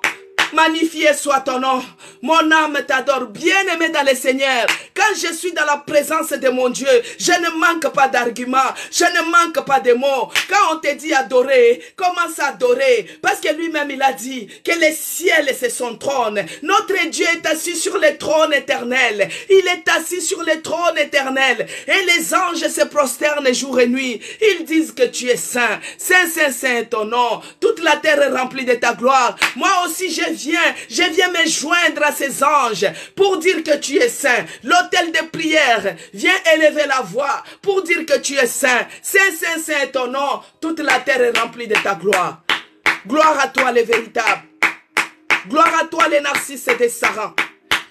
Magnifié soit ton nom. Mon âme t'adore, bien-aimé dans le Seigneur. Quand je suis dans la présence de mon Dieu, je ne manque pas d'arguments, je ne manque pas de mots. Quand on te dit adorer, commence à adorer. Parce que lui-même il a dit que le ciel c'est son trône. Notre Dieu est assis sur le trône éternel. Il est assis sur le trône éternel. Et les anges se prosternent jour et nuit. Ils disent que tu es saint. Saint, Saint, Saint ton nom. Toute la terre est remplie de ta gloire. Moi aussi je viens me joindre à ces anges pour dire que tu es saint. L'autel de prière vient élever la voix pour dire que tu es saint. Saint, Saint, Saint ton nom. Toute la terre est remplie de ta gloire. Gloire à toi les véritables. Gloire à toi les narcisses et des sarans.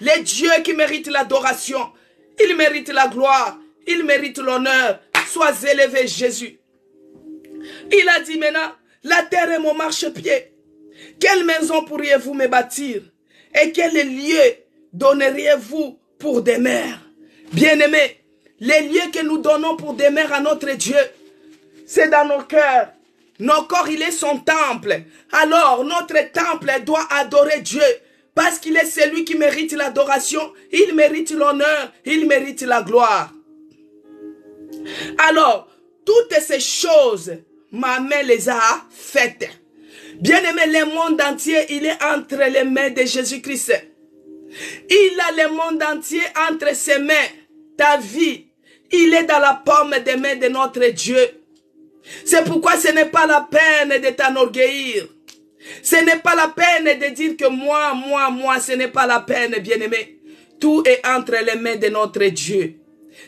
Les dieux qui méritent l'adoration. Ils méritent la gloire. Ils méritent l'honneur. Sois élevé Jésus. Il a dit maintenant, la terre est mon marchepied. Quelle maison pourriez-vous me bâtir? Et quel lieu donneriez-vous pour demeure? Bien-aimés, les lieux que nous donnons pour demeure à notre Dieu, c'est dans nos cœurs. Nos corps, il est son temple. Alors, notre temple doit adorer Dieu. Parce qu'il est celui qui mérite l'adoration. Il mérite l'honneur. Il mérite la gloire. Alors, toutes ces choses, ma main les a faites. Bien-aimé, le monde entier, il est entre les mains de Jésus-Christ. Il a le monde entier entre ses mains. Ta vie, il est dans la paume des mains de notre Dieu. C'est pourquoi ce n'est pas la peine de t'enorgueillir. Ce n'est pas la peine de dire que moi, ce n'est pas la peine, bien-aimé. Tout est entre les mains de notre Dieu.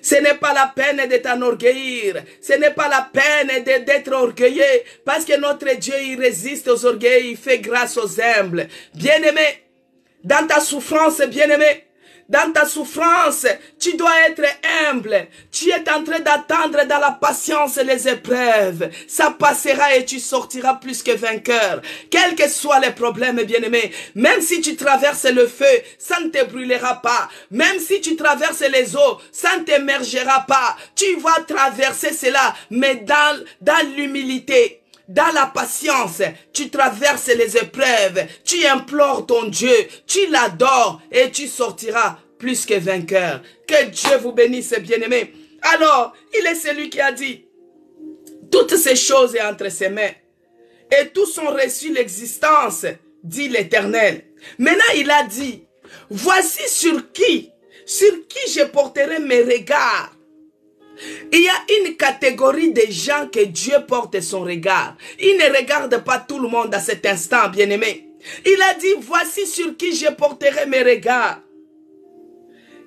Ce n'est pas la peine de t'enorgueillir. Ce n'est pas la peine d'être orgueilleux. Parce que notre Dieu, il résiste aux orgueils. Il fait grâce aux humbles. Bien-aimé, dans ta souffrance, bien-aimé, dans ta souffrance, tu dois être humble. Tu es en train d'attendre dans la patience les épreuves. Ça passera et tu sortiras plus que vainqueur. Quels que soient les problèmes, bien-aimés, même si tu traverses le feu, ça ne te brûlera pas. Même si tu traverses les eaux, ça ne t'émergera pas. Tu vas traverser cela, mais dans l'humilité. Dans la patience, tu traverses les épreuves, tu implores ton Dieu, tu l'adores et tu sortiras plus que vainqueur. Que Dieu vous bénisse, bien-aimés. Alors, il est celui qui a dit, toutes ces choses sont entre ses mains et tous ont reçu l'existence, dit l'Éternel. Maintenant, il a dit, voici sur qui je porterai mes regards. Il y a une catégorie de gens que Dieu porte son regard. Il ne regarde pas tout le monde à cet instant, bien-aimé. Il a dit, voici sur qui je porterai mes regards.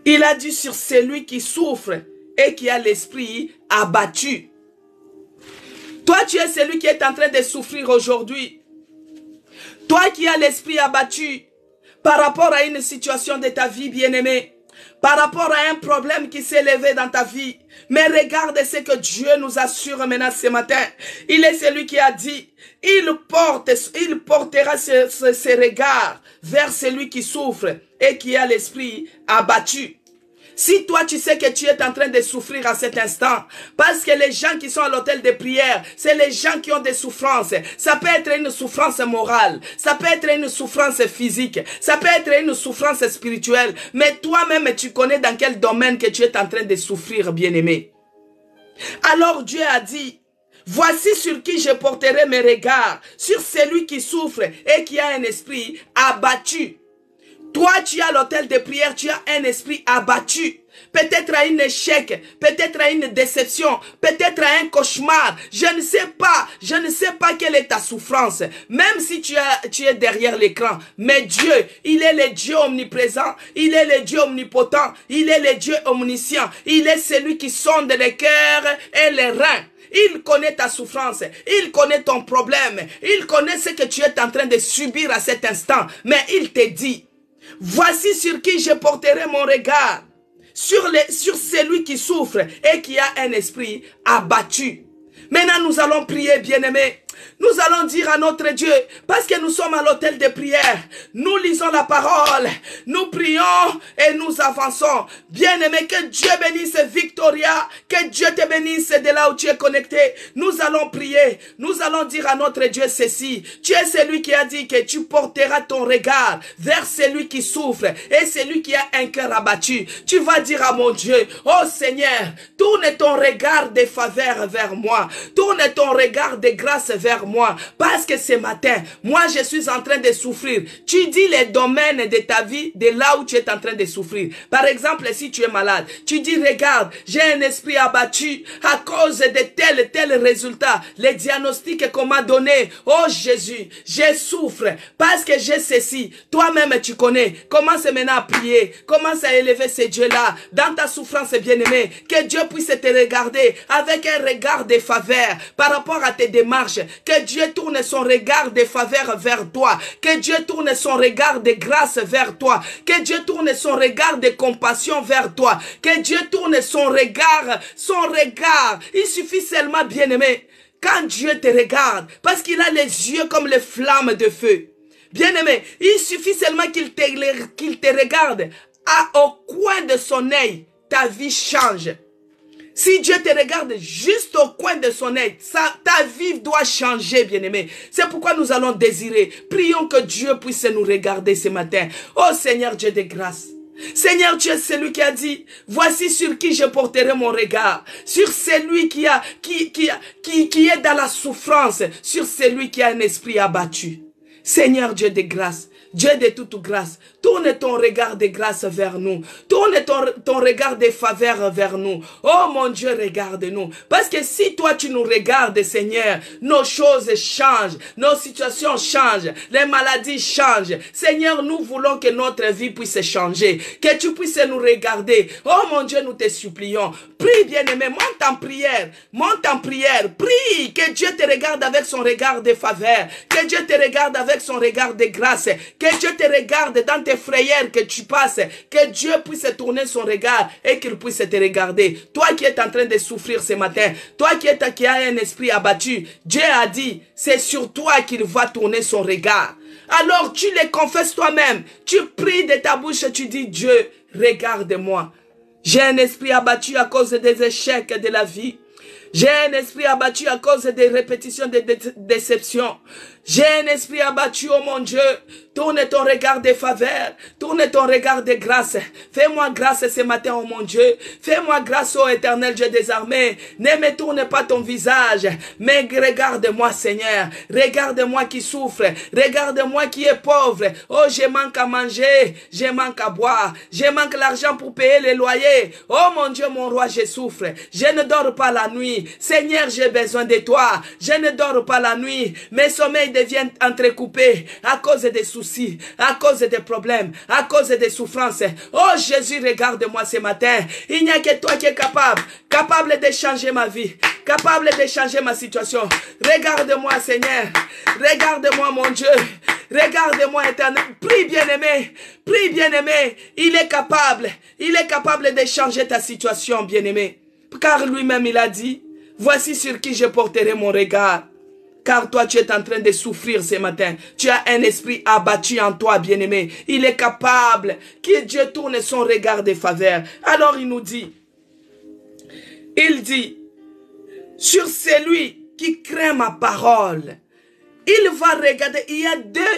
Il a dit sur celui qui souffre et qui a l'esprit abattu. Toi, tu es celui qui est en train de souffrir aujourd'hui. Toi qui as l'esprit abattu par rapport à une situation de ta vie, bien-aimé. Par rapport à un problème qui s'est levé dans ta vie. Mais regarde ce que Dieu nous assure maintenant ce matin. Il est celui qui a dit, il portera ses regards vers celui qui souffre et qui a l'esprit abattu. Si toi tu sais que tu es en train de souffrir à cet instant, parce que les gens qui sont à l'hôtel de prière, c'est les gens qui ont des souffrances. Ça peut être une souffrance morale, ça peut être une souffrance physique, ça peut être une souffrance spirituelle. Mais toi-même tu connais dans quel domaine que tu es en train de souffrir, bien-aimé. Alors Dieu a dit, voici sur qui je porterai mes regards, sur celui qui souffre et qui a un esprit abattu. Toi, tu as l'hôtel de prière, tu as un esprit abattu. Peut-être à un échec, peut-être à une déception, peut-être à un cauchemar. Je ne sais pas quelle est ta souffrance. Même si tu es derrière l'écran. Mais Dieu, il est le Dieu omniprésent, il est le Dieu omnipotent, il est le Dieu omniscient. Il est celui qui sonde les cœurs et les reins. Il connaît ta souffrance, il connaît ton problème, il connaît ce que tu es en train de subir à cet instant. Mais il te dit, voici sur qui je porterai mon regard, sur celui qui souffre et qui a un esprit abattu. Maintenant, nous allons prier, bien-aimés. Nous allons dire à notre Dieu, parce que nous sommes à l'hôtel de prière, nous lisons la parole, nous prions et nous avançons. Bien-aimé, que Dieu bénisse Victoria, que Dieu te bénisse de là où tu es connecté. Nous allons prier, nous allons dire à notre Dieu ceci. Tu es celui qui a dit que tu porteras ton regard vers celui qui souffre et celui qui a un cœur abattu. Tu vas dire à mon Dieu, oh Seigneur, tourne ton regard de faveur vers moi, tourne ton regard de grâce vers moi, parce que ce matin, moi je suis en train de souffrir. Tu dis les domaines de ta vie, de là où tu es en train de souffrir. Par exemple, si tu es malade, tu dis regarde, j'ai un esprit abattu à cause de tel résultat, les diagnostics qu'on m'a donné. Oh Jésus, je souffre parce que j'ai ceci. Toi-même tu connais. Commence maintenant à prier, commence à élever ce Dieu-là dans ta souffrance, bien-aimé. Que Dieu puisse te regarder avec un regard de faveur par rapport à tes démarches. Que Dieu tourne son regard de faveur vers toi. Que Dieu tourne son regard de grâce vers toi. Que Dieu tourne son regard de compassion vers toi. Que Dieu tourne son regard. Il suffit seulement, bien-aimé, quand Dieu te regarde, parce qu'il a les yeux comme les flammes de feu. Bien-aimé, il suffit seulement qu'il te regarde. Au coin de son œil, ta vie change. Si Dieu te regarde juste au coin de son œil, ta vie doit changer, bien-aimé. C'est pourquoi nous allons désirer. Prions que Dieu puisse nous regarder ce matin. Oh Seigneur Dieu de grâce. Seigneur, tu es celui qui a dit, voici sur qui je porterai mon regard, sur celui qui est dans la souffrance, sur celui qui a un esprit abattu. Seigneur Dieu de grâce, Dieu de toute grâce, tourne ton regard de grâce vers nous. Tourne ton regard de faveur vers nous. Oh mon Dieu, regarde-nous. Parce que si toi tu nous regardes, Seigneur, nos choses changent. Nos situations changent. Les maladies changent. Seigneur, nous voulons que notre vie puisse changer. Que tu puisses nous regarder. Oh mon Dieu, nous te supplions. Prie, bien-aimé, monte en prière. Monte en prière. Prie que Dieu te regarde avec son regard de faveur. Que Dieu te regarde avec son regard de grâce. Que Dieu te regarde dans tes frayeurs que tu passes. Que Dieu puisse tourner son regard et qu'il puisse te regarder. Toi qui es en train de souffrir ce matin, toi qui as un esprit abattu, Dieu a dit, c'est sur toi qu'il va tourner son regard. Alors tu le confesses toi-même. Tu pries de ta bouche et tu dis, Dieu, regarde-moi. J'ai un esprit abattu à cause des échecs de la vie. J'ai un esprit abattu à cause des répétitions de déceptions. J'ai un esprit abattu, oh mon Dieu. Tourne ton regard de faveur. Tourne ton regard de grâce. Fais-moi grâce ce matin, oh mon Dieu. Fais-moi grâce, oh éternel Dieu des armées. Ne me tourne pas ton visage, mais regarde-moi, Seigneur. Regarde-moi qui souffre. Regarde-moi qui est pauvre. Oh, je manque à manger. Je manque à boire. Je manque l'argent pour payer les loyers. Oh mon Dieu, mon roi, je souffre. Je ne dors pas la nuit. Seigneur, j'ai besoin de toi. Je ne dors pas la nuit. Mes sommeils deviennent entrecoupés à cause des soucis, à cause des problèmes, à cause des souffrances. Oh Jésus, regarde-moi ce matin. Il n'y a que toi qui es capable de changer ma vie, capable de changer ma situation. Regarde-moi, Seigneur. Regarde-moi, mon Dieu. Regarde-moi, éternel. Prie, bien-aimé. Prie, bien-aimé. Il est capable de changer ta situation, bien-aimé. Car lui-même, il a dit, voici sur qui je porterai mon regard. Car toi, tu es en train de souffrir ce matin. Tu as un esprit abattu en toi, bien-aimé. Il est capable que Dieu tourne son regard de faveur. Alors il nous dit, sur celui qui craint ma parole, il va regarder. Il y a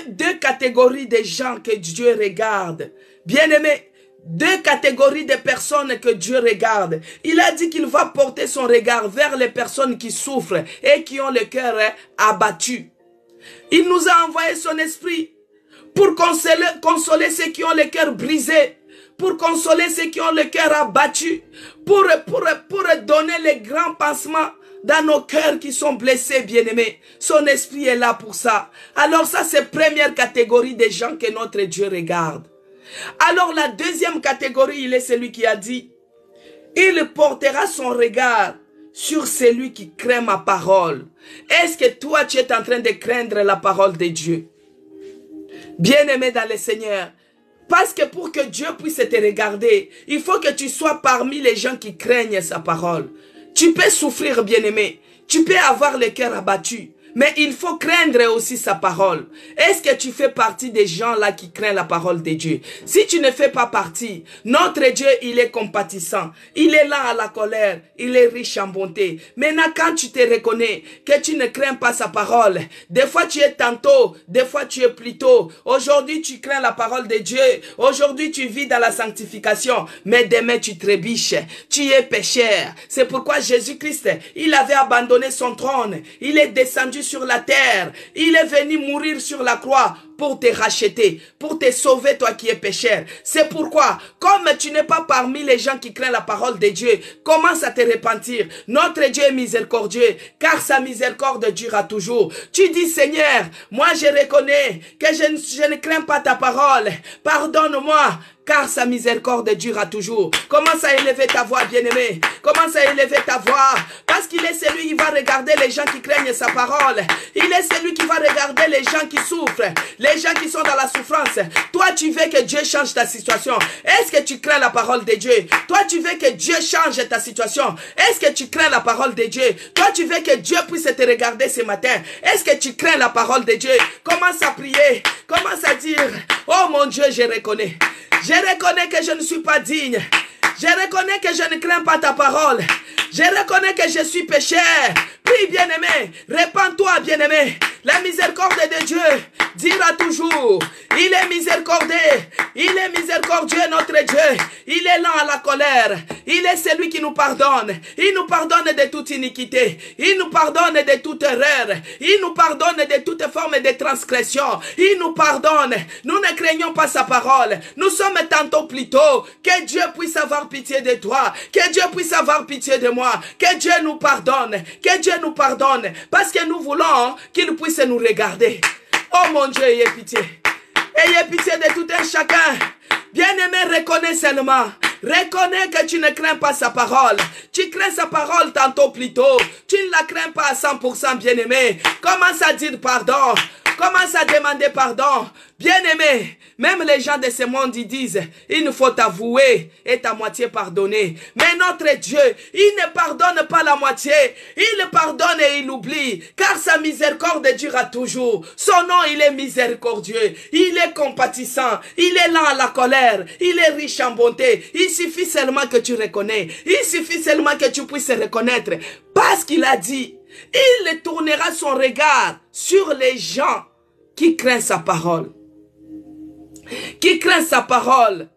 deux catégories de gens que Dieu regarde. Bien-aimé, deux catégories de personnes que Dieu regarde. Il a dit qu'il va porter son regard vers les personnes qui souffrent et qui ont le cœur abattu. Il nous a envoyé son esprit pour consoler ceux qui ont le cœur brisé, pour consoler ceux qui ont le cœur abattu, pour donner les grands pansements dans nos cœurs qui sont blessés, bien-aimés. Son esprit est là pour ça. Alors ça, c'est la première catégorie des gens que notre Dieu regarde. Alors la deuxième catégorie, il est celui qui a dit, il portera son regard sur celui qui craint ma parole. Est-ce que toi, tu es en train de craindre la parole de Dieu? Bien-aimé dans le Seigneur, parce que pour que Dieu puisse te regarder, il faut que tu sois parmi les gens qui craignent sa parole. Tu peux souffrir, bien-aimé. Tu peux avoir le cœur abattu. Mais il faut craindre aussi sa parole. Est-ce que tu fais partie des gens-là qui craignent la parole de Dieu? Si tu ne fais pas partie, notre Dieu, il est compatissant. Il est là à la colère. Il est riche en bonté. Maintenant, quand tu te reconnais que tu ne crains pas sa parole, des fois tu es tantôt, des fois tu es plutôt. Aujourd'hui, tu crains la parole de Dieu. Aujourd'hui, tu vis dans la sanctification. Mais demain, tu trébiches. Tu es pécheur. C'est pourquoi Jésus-Christ, il avait abandonné son trône. Il est descendu sur la terre. Il est venu mourir sur la croix pour te racheter, pour te sauver, toi qui es pécheur. C'est pourquoi, comme tu n'es pas parmi les gens qui craignent la parole de Dieu, commence à te repentir. Notre Dieu est miséricordieux, car sa miséricorde durera toujours. Tu dis, Seigneur, moi je reconnais que je ne crains pas ta parole. Pardonne-moi, car sa miséricorde durera toujours. Commence à élever ta voix, bien-aimé. Commence à élever ta voix. Parce qu'il est celui qui va regarder les gens qui craignent sa parole. Il est celui qui va regarder les gens qui souffrent. Les gens qui sont dans la souffrance. Toi, tu veux que Dieu change ta situation. Est-ce que tu crains la parole de Dieu? Toi, tu veux que Dieu change ta situation. Est-ce que tu crains la parole de Dieu? Toi, tu veux que Dieu puisse te regarder ce matin. Est-ce que tu crains la parole de Dieu? Commence à prier. Commence à dire, oh mon Dieu, je reconnais. Je reconnais que je ne suis pas digne. Je reconnais que je ne crains pas ta parole. Je reconnais que je suis pécheur. Prie, bien-aimé. Répands-toi, bien-aimé. La miséricorde de Dieu dira toujours. Il est miséricordieux. Il est miséricordieux, notre Dieu. Il est lent à la colère. Il est celui qui nous pardonne. Il nous pardonne de toute iniquité. Il nous pardonne de toute erreur. Il nous pardonne de toute forme de transgression. Il nous pardonne. Nous ne craignons pas sa parole. Nous sommes tantôt plutôt. Que Dieu puisse avoir pitié de toi. Que Dieu puisse avoir pitié de moi. Que Dieu nous pardonne. Que Dieu nous pardonne. Parce que nous voulons qu'il puisse nous regarder. Oh mon Dieu, ayez pitié. Ayez pitié de tout un chacun. Bien-aimé, reconnais seulement. Reconnais que tu ne crains pas sa parole. Tu crains sa parole tantôt plutôt. Tu ne la crains pas à 100%, bien-aimé. Commence à dire pardon. Commence à demander pardon. Bien-aimé, même les gens de ce monde, ils disent, il nous faut t'avouer et ta moitié pardonner. Mais notre Dieu, il ne pardonne pas la moitié. Il pardonne et il oublie. Car sa miséricorde durera toujours. Son nom, il est miséricordieux. Il est compatissant. Il est lent à la colère. Il est riche en bonté. Il suffit seulement que tu reconnais. Il suffit seulement que tu puisses reconnaître. Parce qu'il a dit, il tournera son regard sur les gens qui craignent sa parole. Qui craignent sa parole.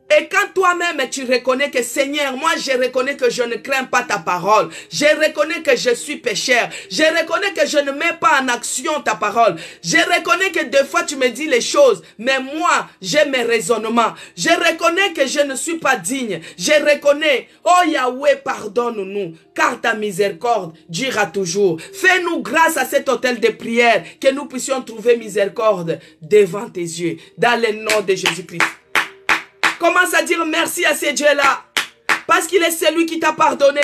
Et quand toi-même tu reconnais que Seigneur, moi je reconnais que je ne crains pas ta parole. Je reconnais que je suis pécheur. Je reconnais que je ne mets pas en action ta parole. Je reconnais que des fois tu me dis les choses, mais moi j'ai mes raisonnements. Je reconnais que je ne suis pas digne. Je reconnais, oh Yahweh, pardonne-nous, car ta miséricorde durera toujours. Fais-nous grâce à cet autel de prière que nous puissions trouver miséricorde devant tes yeux. Dans le nom de Jésus-Christ. Commence à dire merci à ce Dieu-là. Parce qu'il est celui qui t'a pardonné.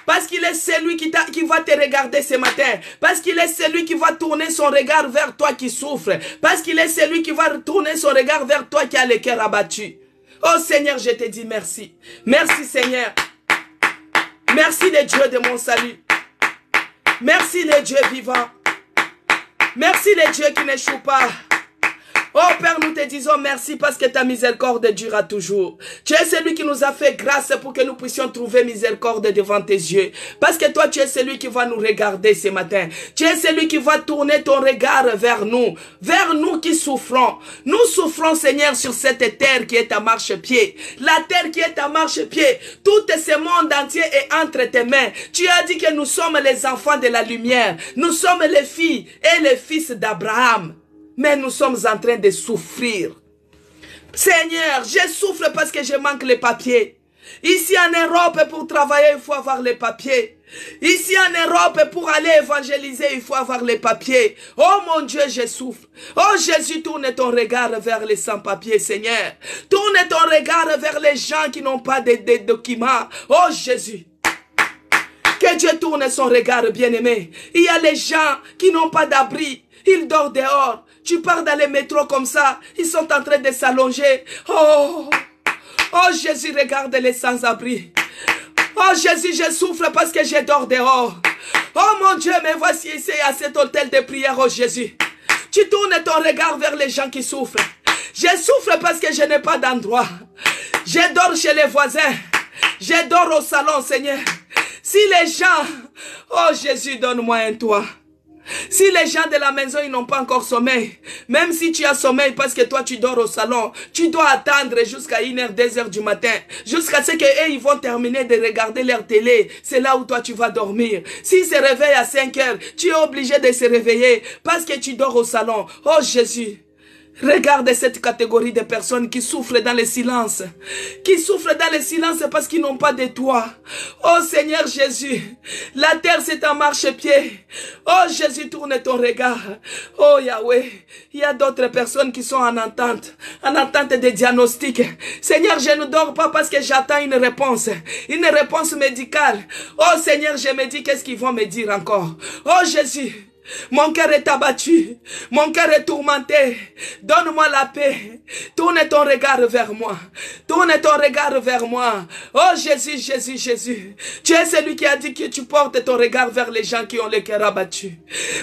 Parce qu'il est celui qui va te regarder ce matin. Parce qu'il est celui qui va tourner son regard vers toi qui souffre. Parce qu'il est celui qui va tourner son regard vers toi qui a le cœur abattu. Oh Seigneur, je te dis merci. Merci Seigneur. Merci le Dieu de mon salut. Merci le Dieu vivant. Merci les dieux qui n'échouent pas. Oh Père, nous te disons merci parce que ta miséricorde durera toujours. Tu es celui qui nous a fait grâce pour que nous puissions trouver miséricorde devant tes yeux. Parce que toi, tu es celui qui va nous regarder ce matin. Tu es celui qui va tourner ton regard vers nous qui souffrons. Nous souffrons, Seigneur, sur cette terre qui est à marchepied. La terre qui est à marchepied. Tout ce monde entier est entre tes mains. Tu as dit que nous sommes les enfants de la lumière. Nous sommes les filles et les fils d'Abraham. Mais nous sommes en train de souffrir. Seigneur, je souffre parce que je manque les papiers. Ici en Europe, pour travailler, il faut avoir les papiers. Ici en Europe, pour aller évangéliser, il faut avoir les papiers. Oh mon Dieu, je souffre. Oh Jésus, tourne ton regard vers les sans-papiers, Seigneur. Tourne ton regard vers les gens qui n'ont pas de documents. Oh Jésus. Que Dieu tourne son regard, bien-aimé. Il y a les gens qui n'ont pas d'abri. Ils dorment dehors. Tu pars dans les métros comme ça. Ils sont en train de s'allonger. Oh Jésus, regarde les sans-abri. Oh Jésus, je souffre parce que je dors dehors. Oh mon Dieu, mais voici ici à cet hôtel de prière, oh Jésus. Tu tournes ton regard vers les gens qui souffrent. Je souffre parce que je n'ai pas d'endroit. Je dors chez les voisins. Je dors au salon, Seigneur. Si les gens... Oh Jésus, donne-moi un toit. Si les gens de la maison, ils n'ont pas encore sommeil, même si tu as sommeil parce que toi tu dors au salon, tu dois attendre jusqu'à 1h, 2h du matin, jusqu'à ce qu'eux ils vont terminer de regarder leur télé. C'est là où toi tu vas dormir. S'ils se réveillent à 5h, tu es obligé de se réveiller parce que tu dors au salon. Oh Jésus, regarde cette catégorie de personnes qui souffrent dans le silence. Qui souffrent dans le silence parce qu'ils n'ont pas de toit. Oh Seigneur Jésus, la terre c'est un marchepied. Oh Jésus, tourne ton regard. Oh Yahweh, il y a d'autres personnes qui sont en attente de diagnostic. Seigneur, je ne dors pas parce que j'attends une réponse médicale. Oh Seigneur, je me dis qu'est-ce qu'ils vont me dire encore. Oh Jésus, mon cœur est abattu, mon cœur est tourmenté. Donne-moi la paix. Tourne ton regard vers moi. Tourne ton regard vers moi. Oh Jésus, Jésus, Jésus. Tu es celui qui a dit que tu portes ton regard vers les gens qui ont le cœur abattu.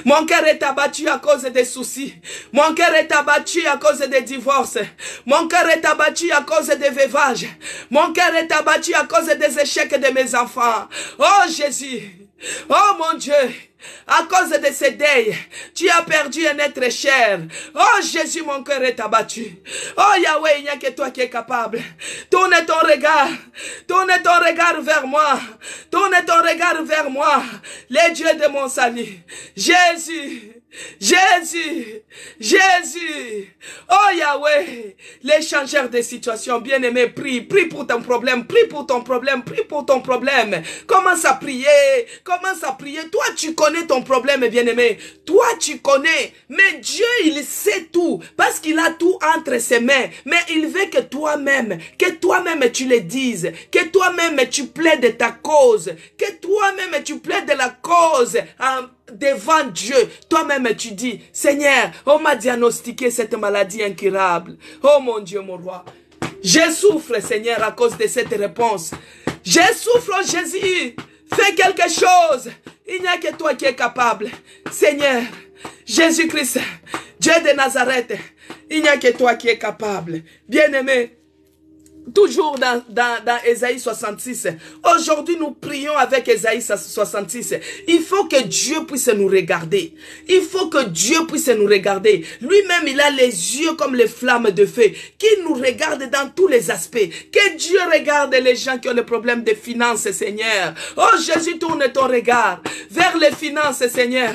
Mon cœur est abattu à cause des soucis. Mon cœur est abattu à cause des divorces. Mon cœur est abattu à cause des veuvages. Mon cœur est abattu à cause des échecs de mes enfants. Oh Jésus. Oh mon Dieu. À cause de ces deuils, tu as perdu un être cher. Oh Jésus, mon cœur est abattu. Oh Yahweh, il n'y a que toi qui es capable. Tourne ton regard vers moi. Tourne ton regard vers moi. Les dieux de mon salut. Jésus. Jésus, Jésus, oh Yahweh, les changeurs de situation, bien-aimé, prie pour ton problème, prie pour ton problème, prie pour ton problème. Commence à prier, toi tu connais ton problème, bien-aimé, toi tu connais, mais Dieu il sait tout, parce qu'il a tout entre ses mains, mais il veut que toi-même tu le dises, que toi-même tu plaides ta cause, que toi-même tu plaides la cause devant Dieu. Toi-même tu dis, Seigneur, on m'a diagnostiqué cette maladie incurable. Oh mon Dieu, mon roi, je souffre, Seigneur, à cause de cette réponse. Je souffre, Jésus. Fais quelque chose. Il n'y a que toi qui es capable. Seigneur, Jésus-Christ, Dieu de Nazareth, il n'y a que toi qui es capable. Bien-aimé, toujours dans Ésaïe 66. Aujourd'hui, nous prions avec Ésaïe 66. Il faut que Dieu puisse nous regarder. Il faut que Dieu puisse nous regarder. Lui-même, il a les yeux comme les flammes de feu, qui nous regarde dans tous les aspects. Que Dieu regarde les gens qui ont des problèmes de finances, Seigneur. Oh, Jésus, tourne ton regard vers les finances, Seigneur.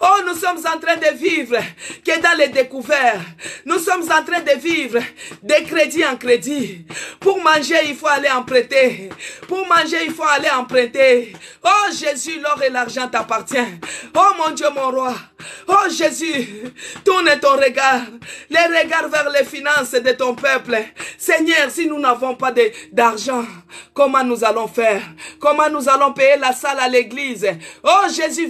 Oh, nous sommes en train de vivre que dans les découvertes. Nous sommes en train de vivre de crédit en crédit. Pour manger, il faut aller emprunter. Pour manger, il faut aller emprunter. Oh Jésus, l'or et l'argent t'appartiennent. Oh mon Dieu, mon roi. Oh Jésus, tourne ton regard. Les regards vers les finances de ton peuple. Seigneur, si nous n'avons pas d'argent, comment nous allons faire? Comment nous allons payer la salle à l'église? Oh Jésus,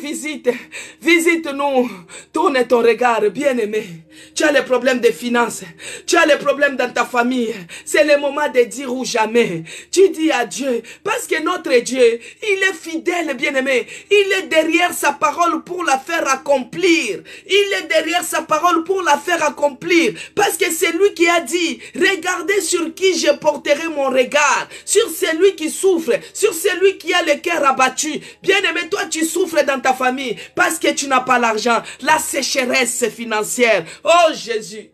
visite-nous. Tourne ton regard, bien-aimé. Tu as les problèmes de finances. Tu as les problèmes dans ta famille. C'est le moment de dire ou jamais. Tu dis à Dieu. Parce que notre Dieu, il est fidèle, bien-aimé. Il est derrière sa parole pour la faire accomplir. Il est derrière sa parole pour la faire accomplir. Parce que c'est lui qui a dit, regardez sur qui je porterai mon regard. Sur celui qui souffre. Sur celui qui a le cœur abattu. Bien-aimé, toi tu souffres dans ta famille. Parce que tu n'as pas l'argent. La sécheresse financière. Oh Jésus.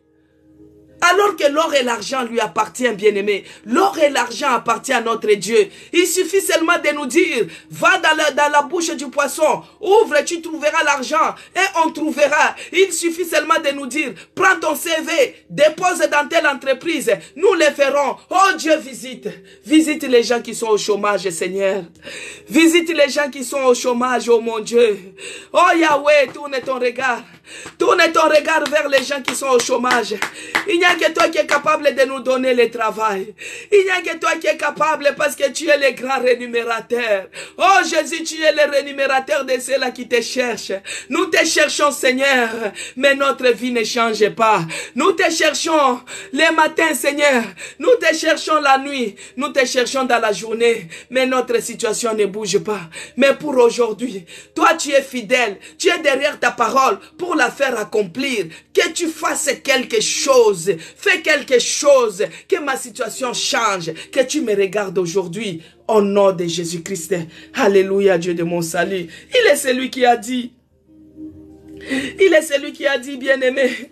Alors que l'or et l'argent lui appartiennent, bien-aimé. L'or et l'argent appartiennent à notre Dieu. Il suffit seulement de nous dire, va dans la bouche du poisson, ouvre, tu trouveras l'argent et on trouvera. Il suffit seulement de nous dire, prends ton CV, dépose dans telle entreprise, nous le ferons. Oh Dieu, visite les gens qui sont au chômage, Seigneur. Visite les gens qui sont au chômage, oh mon Dieu. Oh Yahweh, tourne ton regard. Tourne ton regard vers les gens qui sont au chômage. Il n'y a que toi qui es capable de nous donner le travail. Il n'y a que toi qui es capable parce que tu es le grand rémunérateur. Oh Jésus, tu es le rémunérateur de ceux-là qui te cherchent. Nous te cherchons, Seigneur, mais notre vie ne change pas. Nous te cherchons les matins, Seigneur. Nous te cherchons la nuit. Nous te cherchons dans la journée, mais notre situation ne bouge pas. Mais pour aujourd'hui, toi tu es fidèle. Tu es derrière ta parole pour la faire accomplir. Que tu fasses quelque chose. Fais quelque chose. Que ma situation change. Que tu me regardes aujourd'hui. Au nom de Jésus-Christ. Alléluia, Dieu de mon salut. Il est celui qui a dit. Il est celui qui a dit, bien-aimé.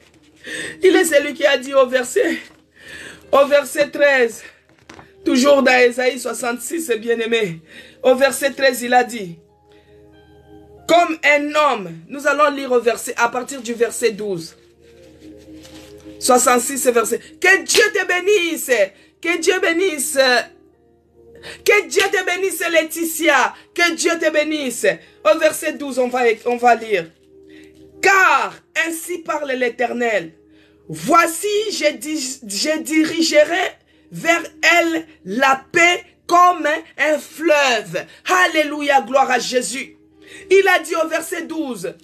Il est celui qui a dit au verset 13. Toujours dans Ésaïe 66, bien-aimé. Au verset 13, il a dit. Comme un homme, nous allons lire au verset, à partir du verset 12. 66 verset. Que Dieu te bénisse. Que Dieu bénisse. Que Dieu te bénisse, Laetitia. Que Dieu te bénisse. Au verset 12, on va lire. Car ainsi parle l'Éternel. Voici, je dirigerai vers elle la paix comme un fleuve. Alléluia, gloire à Jésus. Il a dit au verset 12.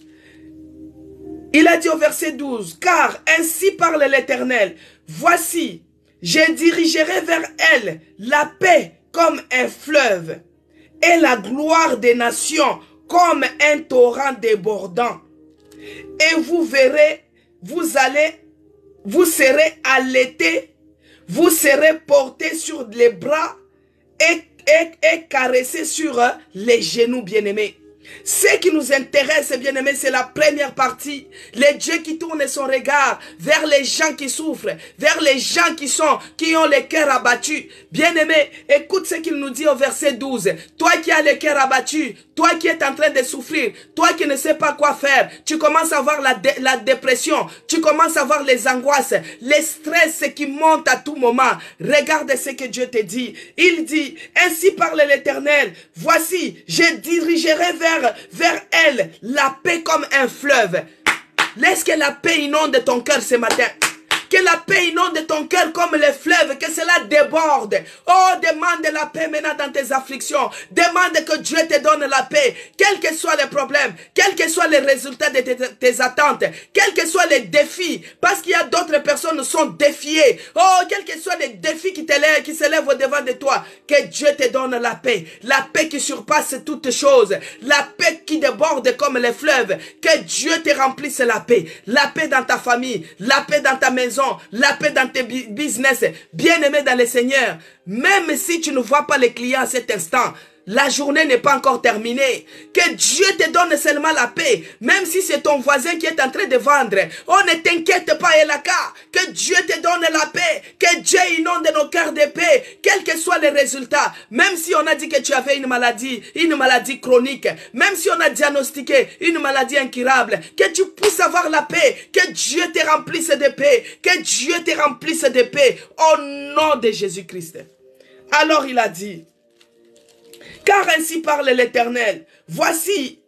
Il a dit au verset 12. Car ainsi parle l'Éternel. Voici, je dirigerai vers elle la paix comme un fleuve et la gloire des nations comme un torrent débordant. Et vous verrez, vous serez allaités, vous serez portés sur les bras et caressés sur les genoux, bien-aimés. Ce qui nous intéresse, bien-aimés, c'est la première partie. Le Dieu qui tourne son regard vers les gens qui souffrent, vers les gens qui ont le cœur abattu. Bien-aimés, écoute ce qu'il nous dit au verset 12. Toi qui as le cœur abattu, toi qui es en train de souffrir, toi qui ne sais pas quoi faire, tu commences à avoir la dépression, tu commences à avoir les angoisses, les stress qui montent à tout moment. Regarde ce que Dieu te dit. Il dit, ainsi parle l'Éternel, voici, je dirigerai vers elle la paix comme un fleuve. Laisse que la paix inonde ton cœur ce matin. Que la paix inonde ton cœur comme les fleuves, que cela déborde. Oh, demande la paix maintenant dans tes afflictions. Demande que Dieu te donne la paix. Quels que soient les problèmes, quels que soient les résultats de tes attentes, quels que soient les défis, parce qu'il y a d'autres personnes qui sont défiées. Oh, quels que soient les défis qui s'élèvent au-devant de toi, que Dieu te donne la paix qui surpasse toutes choses, la paix qui déborde comme les fleuves, que Dieu te remplisse la paix dans ta famille, la paix dans ta maison, la paix dans tes business. Bien-aimé dans le Seigneur, même si tu ne vois pas les clients à cet instant, la journée n'est pas encore terminée. Que Dieu te donne seulement la paix. Même si c'est ton voisin qui est en train de vendre. Oh, ne t'inquiète pas, Elaka. Que Dieu te donne la paix. Que Dieu inonde nos cœurs de paix. Quels que soient les résultats. Même si on a dit que tu avais une maladie chronique. Même si on a diagnostiqué une maladie incurable. Que tu puisses avoir la paix. Que Dieu te remplisse de paix. Que Dieu te remplisse de paix. Au nom de Jésus-Christ. Alors il a dit. Car ainsi parle l'Éternel. Voici,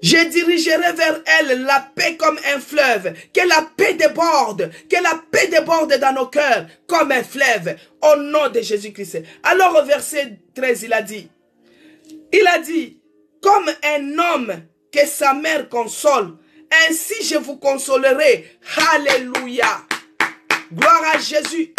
je dirigerai vers elle la paix comme un fleuve. Que la paix déborde. Que la paix déborde dans nos cœurs comme un fleuve. Au nom de Jésus-Christ. Alors au verset 13, il a dit, comme un homme que sa mère console, ainsi je vous consolerai. Alléluia. Gloire à Jésus.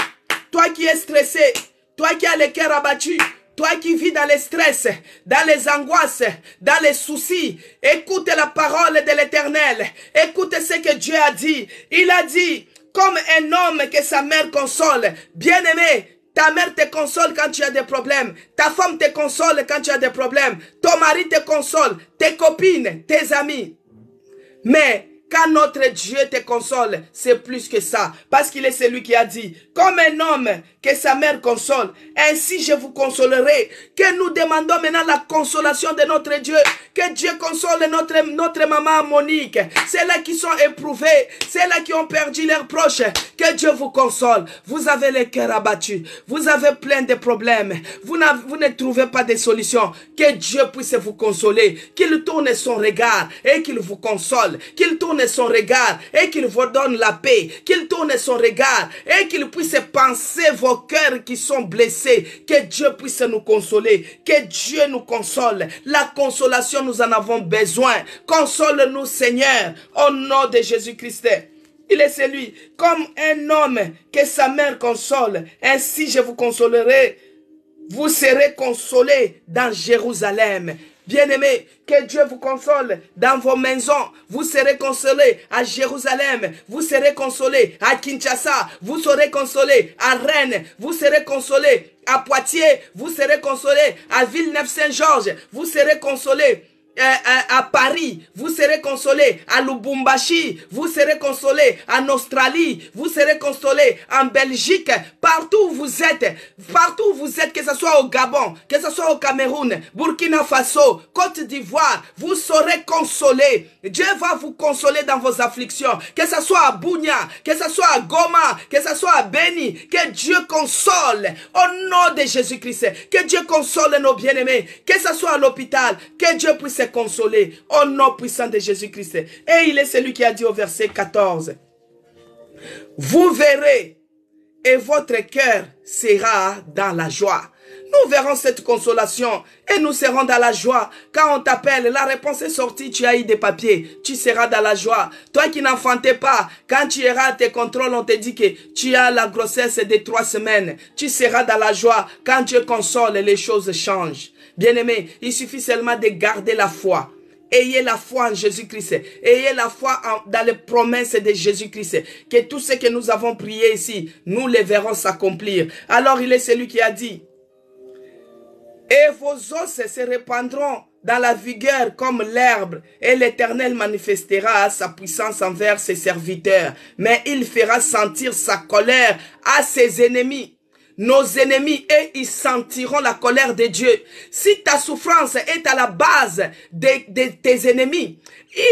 Toi qui es stressé, toi qui as le cœur abattu, toi qui vis dans les stress, dans les angoisses, dans les soucis, écoute la parole de l'Éternel. Écoute ce que Dieu a dit. Il a dit, comme un homme que sa mère console. Bien-aimé, ta mère te console quand tu as des problèmes. Ta femme te console quand tu as des problèmes. Ton mari te console. Tes copines, tes amis. Mais quand notre Dieu te console, c'est plus que ça. Parce qu'il est celui qui a dit, comme un homme que sa mère console, ainsi je vous consolerai. Que nous demandons maintenant la consolation de notre Dieu. Que Dieu console notre maman Monique. Celles-là qui sont éprouvées, celles-là qui ont perdu leurs proches. Que Dieu vous console. Vous avez le cœur abattu. Vous avez plein de problèmes. Vous ne trouvez pas de solution. Que Dieu puisse vous consoler. Qu'il tourne son regard et qu'il vous console. Qu'il tourne son regard et qu'il vous donne la paix. Qu'il tourne son regard et qu'il puisse penser vos cœurs qui sont blessés. Que Dieu puisse nous consoler. Que Dieu nous console. La consolation, nous en avons besoin. Console-nous, Seigneur, au nom de Jésus-Christ. Il est celui, comme un homme que sa mère console. Ainsi je vous consolerai. Vous serez consolés dans Jérusalem. Bien-aimés, que Dieu vous console dans vos maisons. Vous serez consolés à Jérusalem. Vous serez consolés à Kinshasa. Vous serez consolés à Rennes. Vous serez consolés à Poitiers. Vous serez consolés à Villeneuve-Saint-Georges. Vous serez consolés à Paris, vous serez consolés à Lubumbashi, vous serez consolés en Australie, vous serez consolés en Belgique, partout où vous êtes, que ce soit au Gabon, que ce soit au Cameroun, Burkina Faso, Côte d'Ivoire, vous serez consolés. Dieu va vous consoler dans vos afflictions, que ce soit à Bunia, que ce soit à Goma, que ce soit à Beni, que Dieu console au nom de Jésus-Christ, que Dieu console nos bien-aimés, que ce soit à l'hôpital, que Dieu puisse consoler au nom puissant de Jésus-Christ. Et il est celui qui a dit au verset 14, vous verrez et votre cœur sera dans la joie. Nous verrons cette consolation et nous serons dans la joie. Quand on t'appelle, la réponse est sortie, tu as eu des papiers, tu seras dans la joie. Toi qui n'enfantais pas, quand tu iras à tes contrôles, on te dit que tu as la grossesse de 3 semaines. Tu seras dans la joie. Quand Dieu console, les choses changent. Bien-aimés, il suffit seulement de garder la foi. Ayez la foi en Jésus-Christ. Ayez la foi dans les promesses de Jésus-Christ. Que tout ce que nous avons prié ici, nous les verrons s'accomplir. Alors il est celui qui a dit, et vos os se répandront dans la vigueur comme l'herbe, et l'Éternel manifestera sa puissance envers ses serviteurs. Mais il fera sentir sa colère à ses ennemis. Nos ennemis, et ils sentiront la colère de Dieu. Si ta souffrance est à la base de tes ennemis,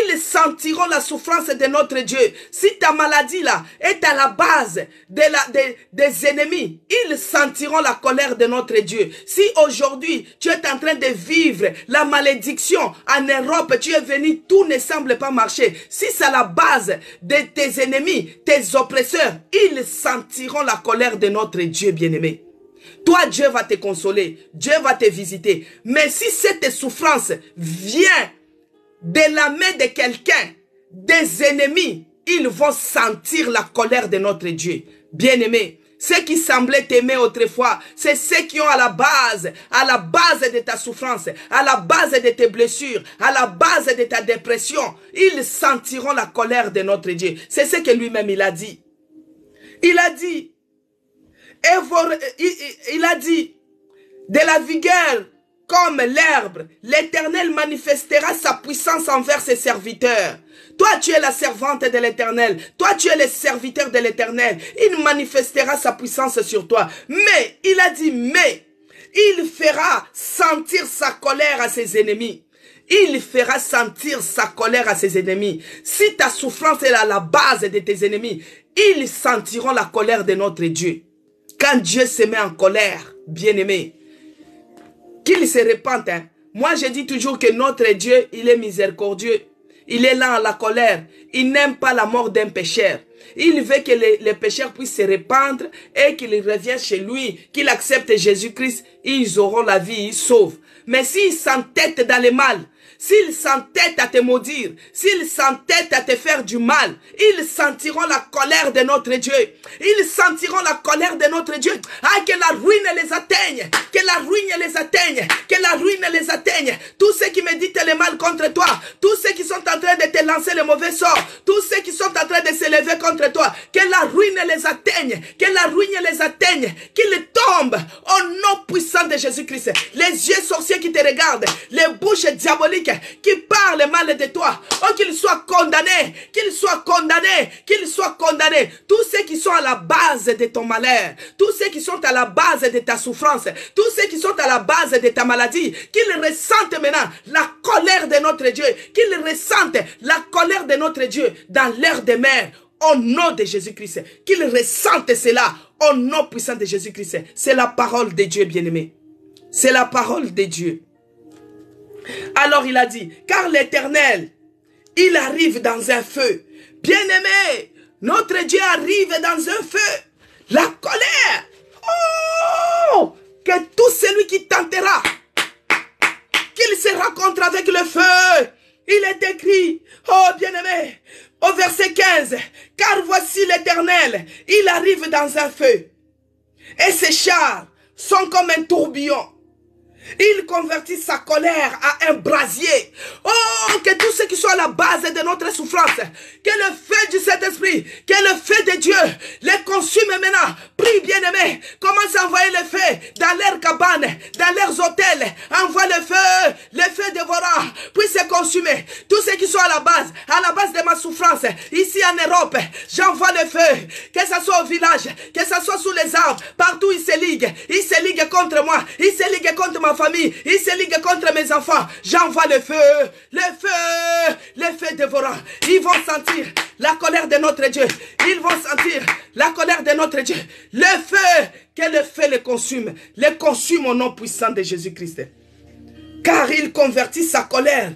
ils sentiront la souffrance de notre Dieu. Si ta maladie là est à la base des ennemis, ils sentiront la colère de notre Dieu. Si aujourd'hui tu es en train de vivre la malédiction en Europe, tu es venu, tout ne semble pas marcher. Si c'est à la base de tes ennemis, tes oppresseurs, ils sentiront la colère de notre Dieu bien-aimé. Toi, Dieu va te consoler, Dieu va te visiter. Mais si cette souffrance vient de la main de quelqu'un, des ennemis, ils vont sentir la colère de notre Dieu. Bien-aimé, ceux qui semblaient t'aimer autrefois, c'est ceux qui ont à la base de ta souffrance, à la base de tes blessures, à la base de ta dépression, ils sentiront la colère de notre Dieu. C'est ce que lui-même il a dit. Il a dit, il a dit, de la vigueur comme l'herbe, l'Éternel manifestera sa puissance envers ses serviteurs. Toi, tu es la servante de l'Éternel. Toi, tu es le serviteur de l'Éternel. Il manifestera sa puissance sur toi. Mais, il a dit, mais, il fera sentir sa colère à ses ennemis. Il fera sentir sa colère à ses ennemis. Si ta souffrance est à la base de tes ennemis, ils sentiront la colère de notre Dieu. Quand Dieu se met en colère, bien-aimé, qu'il se répande. Hein. Moi, je dis toujours que notre Dieu, il est miséricordieux. Il est là en la colère. Il n'aime pas la mort d'un pécheur. Il veut que les pécheurs puissent se répandre et qu'ils reviennent chez lui, qu'ils acceptent Jésus-Christ. Ils auront la vie, ils sauvent. Mais s'ils s'entêtent dans le mal, s'ils s'entêtent à te maudire, s'ils s'entêtent à te faire du mal, ils sentiront la colère de notre Dieu. Ils sentiront la colère de notre Dieu. Ah, que la ruine les atteigne, que la ruine les atteigne, que la ruine les atteigne. Tous ceux qui méditent le mal contre toi, tous ceux qui sont en train de te lancer le mauvais sort, tous ceux qui sont en train de s'élever contre toi, que la ruine les atteigne, que la ruine les atteigne, qu'ils tombent au nom puissant de Jésus-Christ. Les yeux sorciers qui te regardent, les bouches diaboliques qui parlent mal de toi, oh, qu'ils soient condamnés, qu'ils soient condamnés, qu'ils soient condamnés. Tous ceux qui sont à la base de ton malheur, tous ceux qui sont à la base de ta souffrance, tous ceux qui sont à la base de ta maladie, qu'ils ressentent maintenant la colère de notre Dieu, qu'ils ressentent la colère de notre Dieu dans l'air des mers, au nom de Jésus-Christ, qu'ils ressentent cela au nom puissant de Jésus-Christ. C'est la parole de Dieu, bien-aimé. C'est la parole de Dieu. Alors il a dit, car l'Éternel, il arrive dans un feu. Bien-aimé, notre Dieu arrive dans un feu. La colère. Oh, que tout celui qui tentera, qu'il se rencontre avec le feu. Il est écrit, oh bien-aimé, au verset 15, car voici l'Éternel, il arrive dans un feu. Et ses chars sont comme un tourbillon. Il convertit sa colère à un brasier. Oh, que tous ceux qui sont à la base de notre souffrance, que le feu du Saint-Esprit, que le feu de Dieu les consume maintenant. Prie, bien-aimé, commence à envoyer le feu dans leurs cabanes, dans leurs hôtels. Envoie le feu dévorant, puis se consumer. Tous ceux qui sont à la base de ma souffrance, ici en Europe, j'envoie le feu. Que ce soit au village, que ce soit sous les arbres, partout ils se liguent contre moi, ils se liguent contre ma famille, ils se liguent contre mes enfants. J'envoie le feu dévorant. Ils vont sentir la colère de notre Dieu. Ils vont sentir la colère de notre Dieu. Le feu, que le feu les consume au nom puissant de Jésus-Christ. Car il convertit sa colère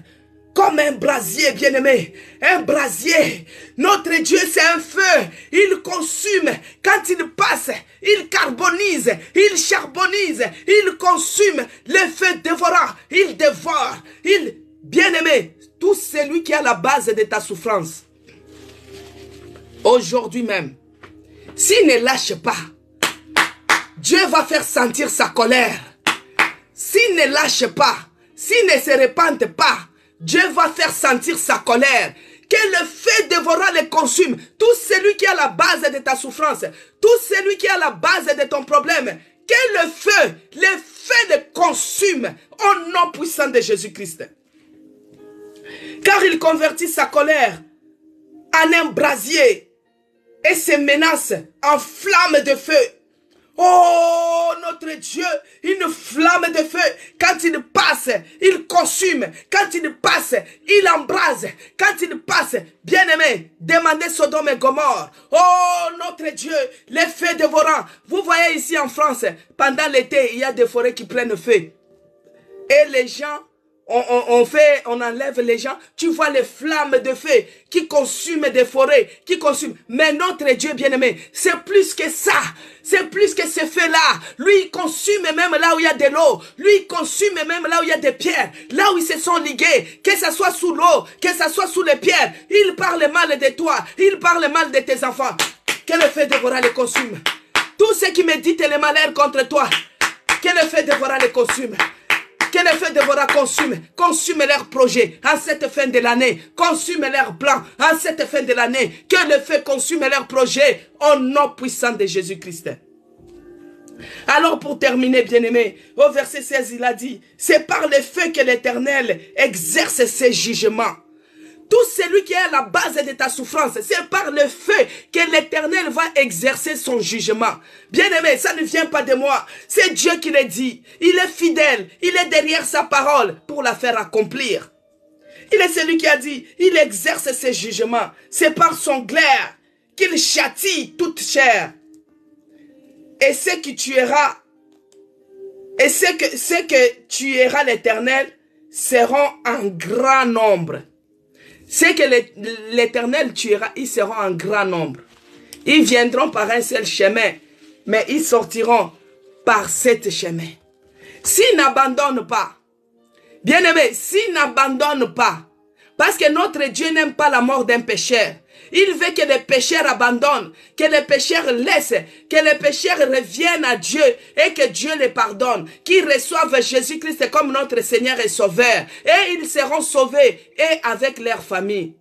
comme un brasier, bien-aimé. Un brasier. Notre Dieu, c'est un feu. Il consume. Quand il passe, il carbonise, il charbonise, il consume. Le feu dévorant, il dévore. Bien-aimé, tout celui qui est à la base de ta souffrance, aujourd'hui même, s'il ne lâche pas, Dieu va faire sentir sa colère. S'il ne lâche pas, s'il ne se répande pas, Dieu va faire sentir sa colère. Que le feu dévorant les consume. Tout celui qui est à la base de ta souffrance, tout celui qui est à la base de ton problème, que le feu les consume au nom puissant de Jésus-Christ. Car il convertit sa colère en un brasier et ses menaces en flamme de feu. Oh, notre Dieu, une flamme de feu. Quand il passe, il consume. Quand il passe, il embrase. Quand il passe, bien-aimé, demandez Sodome et Gomorrhe. Oh, notre Dieu, les feux dévorants. Vous voyez ici en France, pendant l'été, il y a des forêts qui prennent feu. Et les gens, on enlève les gens, tu vois les flammes de feu qui consument des forêts, qui consument. Mais notre Dieu bien-aimé, c'est plus que ça. C'est plus que ce feu-là. Lui, il consume même là où il y a de l'eau. Lui, il consume même là où il y a des pierres. Là où ils se sont ligués, que ce soit sous l'eau, que ce soit sous les pierres. Il parle mal de toi. Il parle mal de tes enfants. Que le feu dévorant les consume. Tous ceux qui méditent les malheurs contre toi, que le feu dévorant les consume. Que le feu dévorant consume leurs projets en cette fin de l'année. Consume leurs plans en cette fin de l'année. Que le feu consume leurs projets au nom puissant de Jésus-Christ. Alors pour terminer, bien-aimé, au verset 16, il a dit, c'est par le feu que l'Éternel exerce ses jugements. Tout celui qui est à la base de ta souffrance, c'est par le feu que l'Éternel va exercer son jugement. Bien-aimé, ça ne vient pas de moi. C'est Dieu qui le dit. Il est fidèle. Il est derrière sa parole pour la faire accomplir. Il est celui qui a dit, il exerce ses jugements. C'est par son glaire qu'il châtie toute chair. Et ce que tuera l'Éternel seront en grand nombre. C'est que l'Éternel tuera, ils seront en grand nombre. Ils viendront par un seul chemin, mais ils sortiront par sept chemins. S'ils n'abandonnent pas, Bien-aimé, s'il n'abandonne pas, parce que notre Dieu n'aime pas la mort d'un pécheur, il veut que les pécheurs abandonnent, que les pécheurs laissent, que les pécheurs reviennent à Dieu et que Dieu les pardonne, qu'ils reçoivent Jésus-Christ comme notre Seigneur et Sauveur. Et ils seront sauvés et avec leur famille.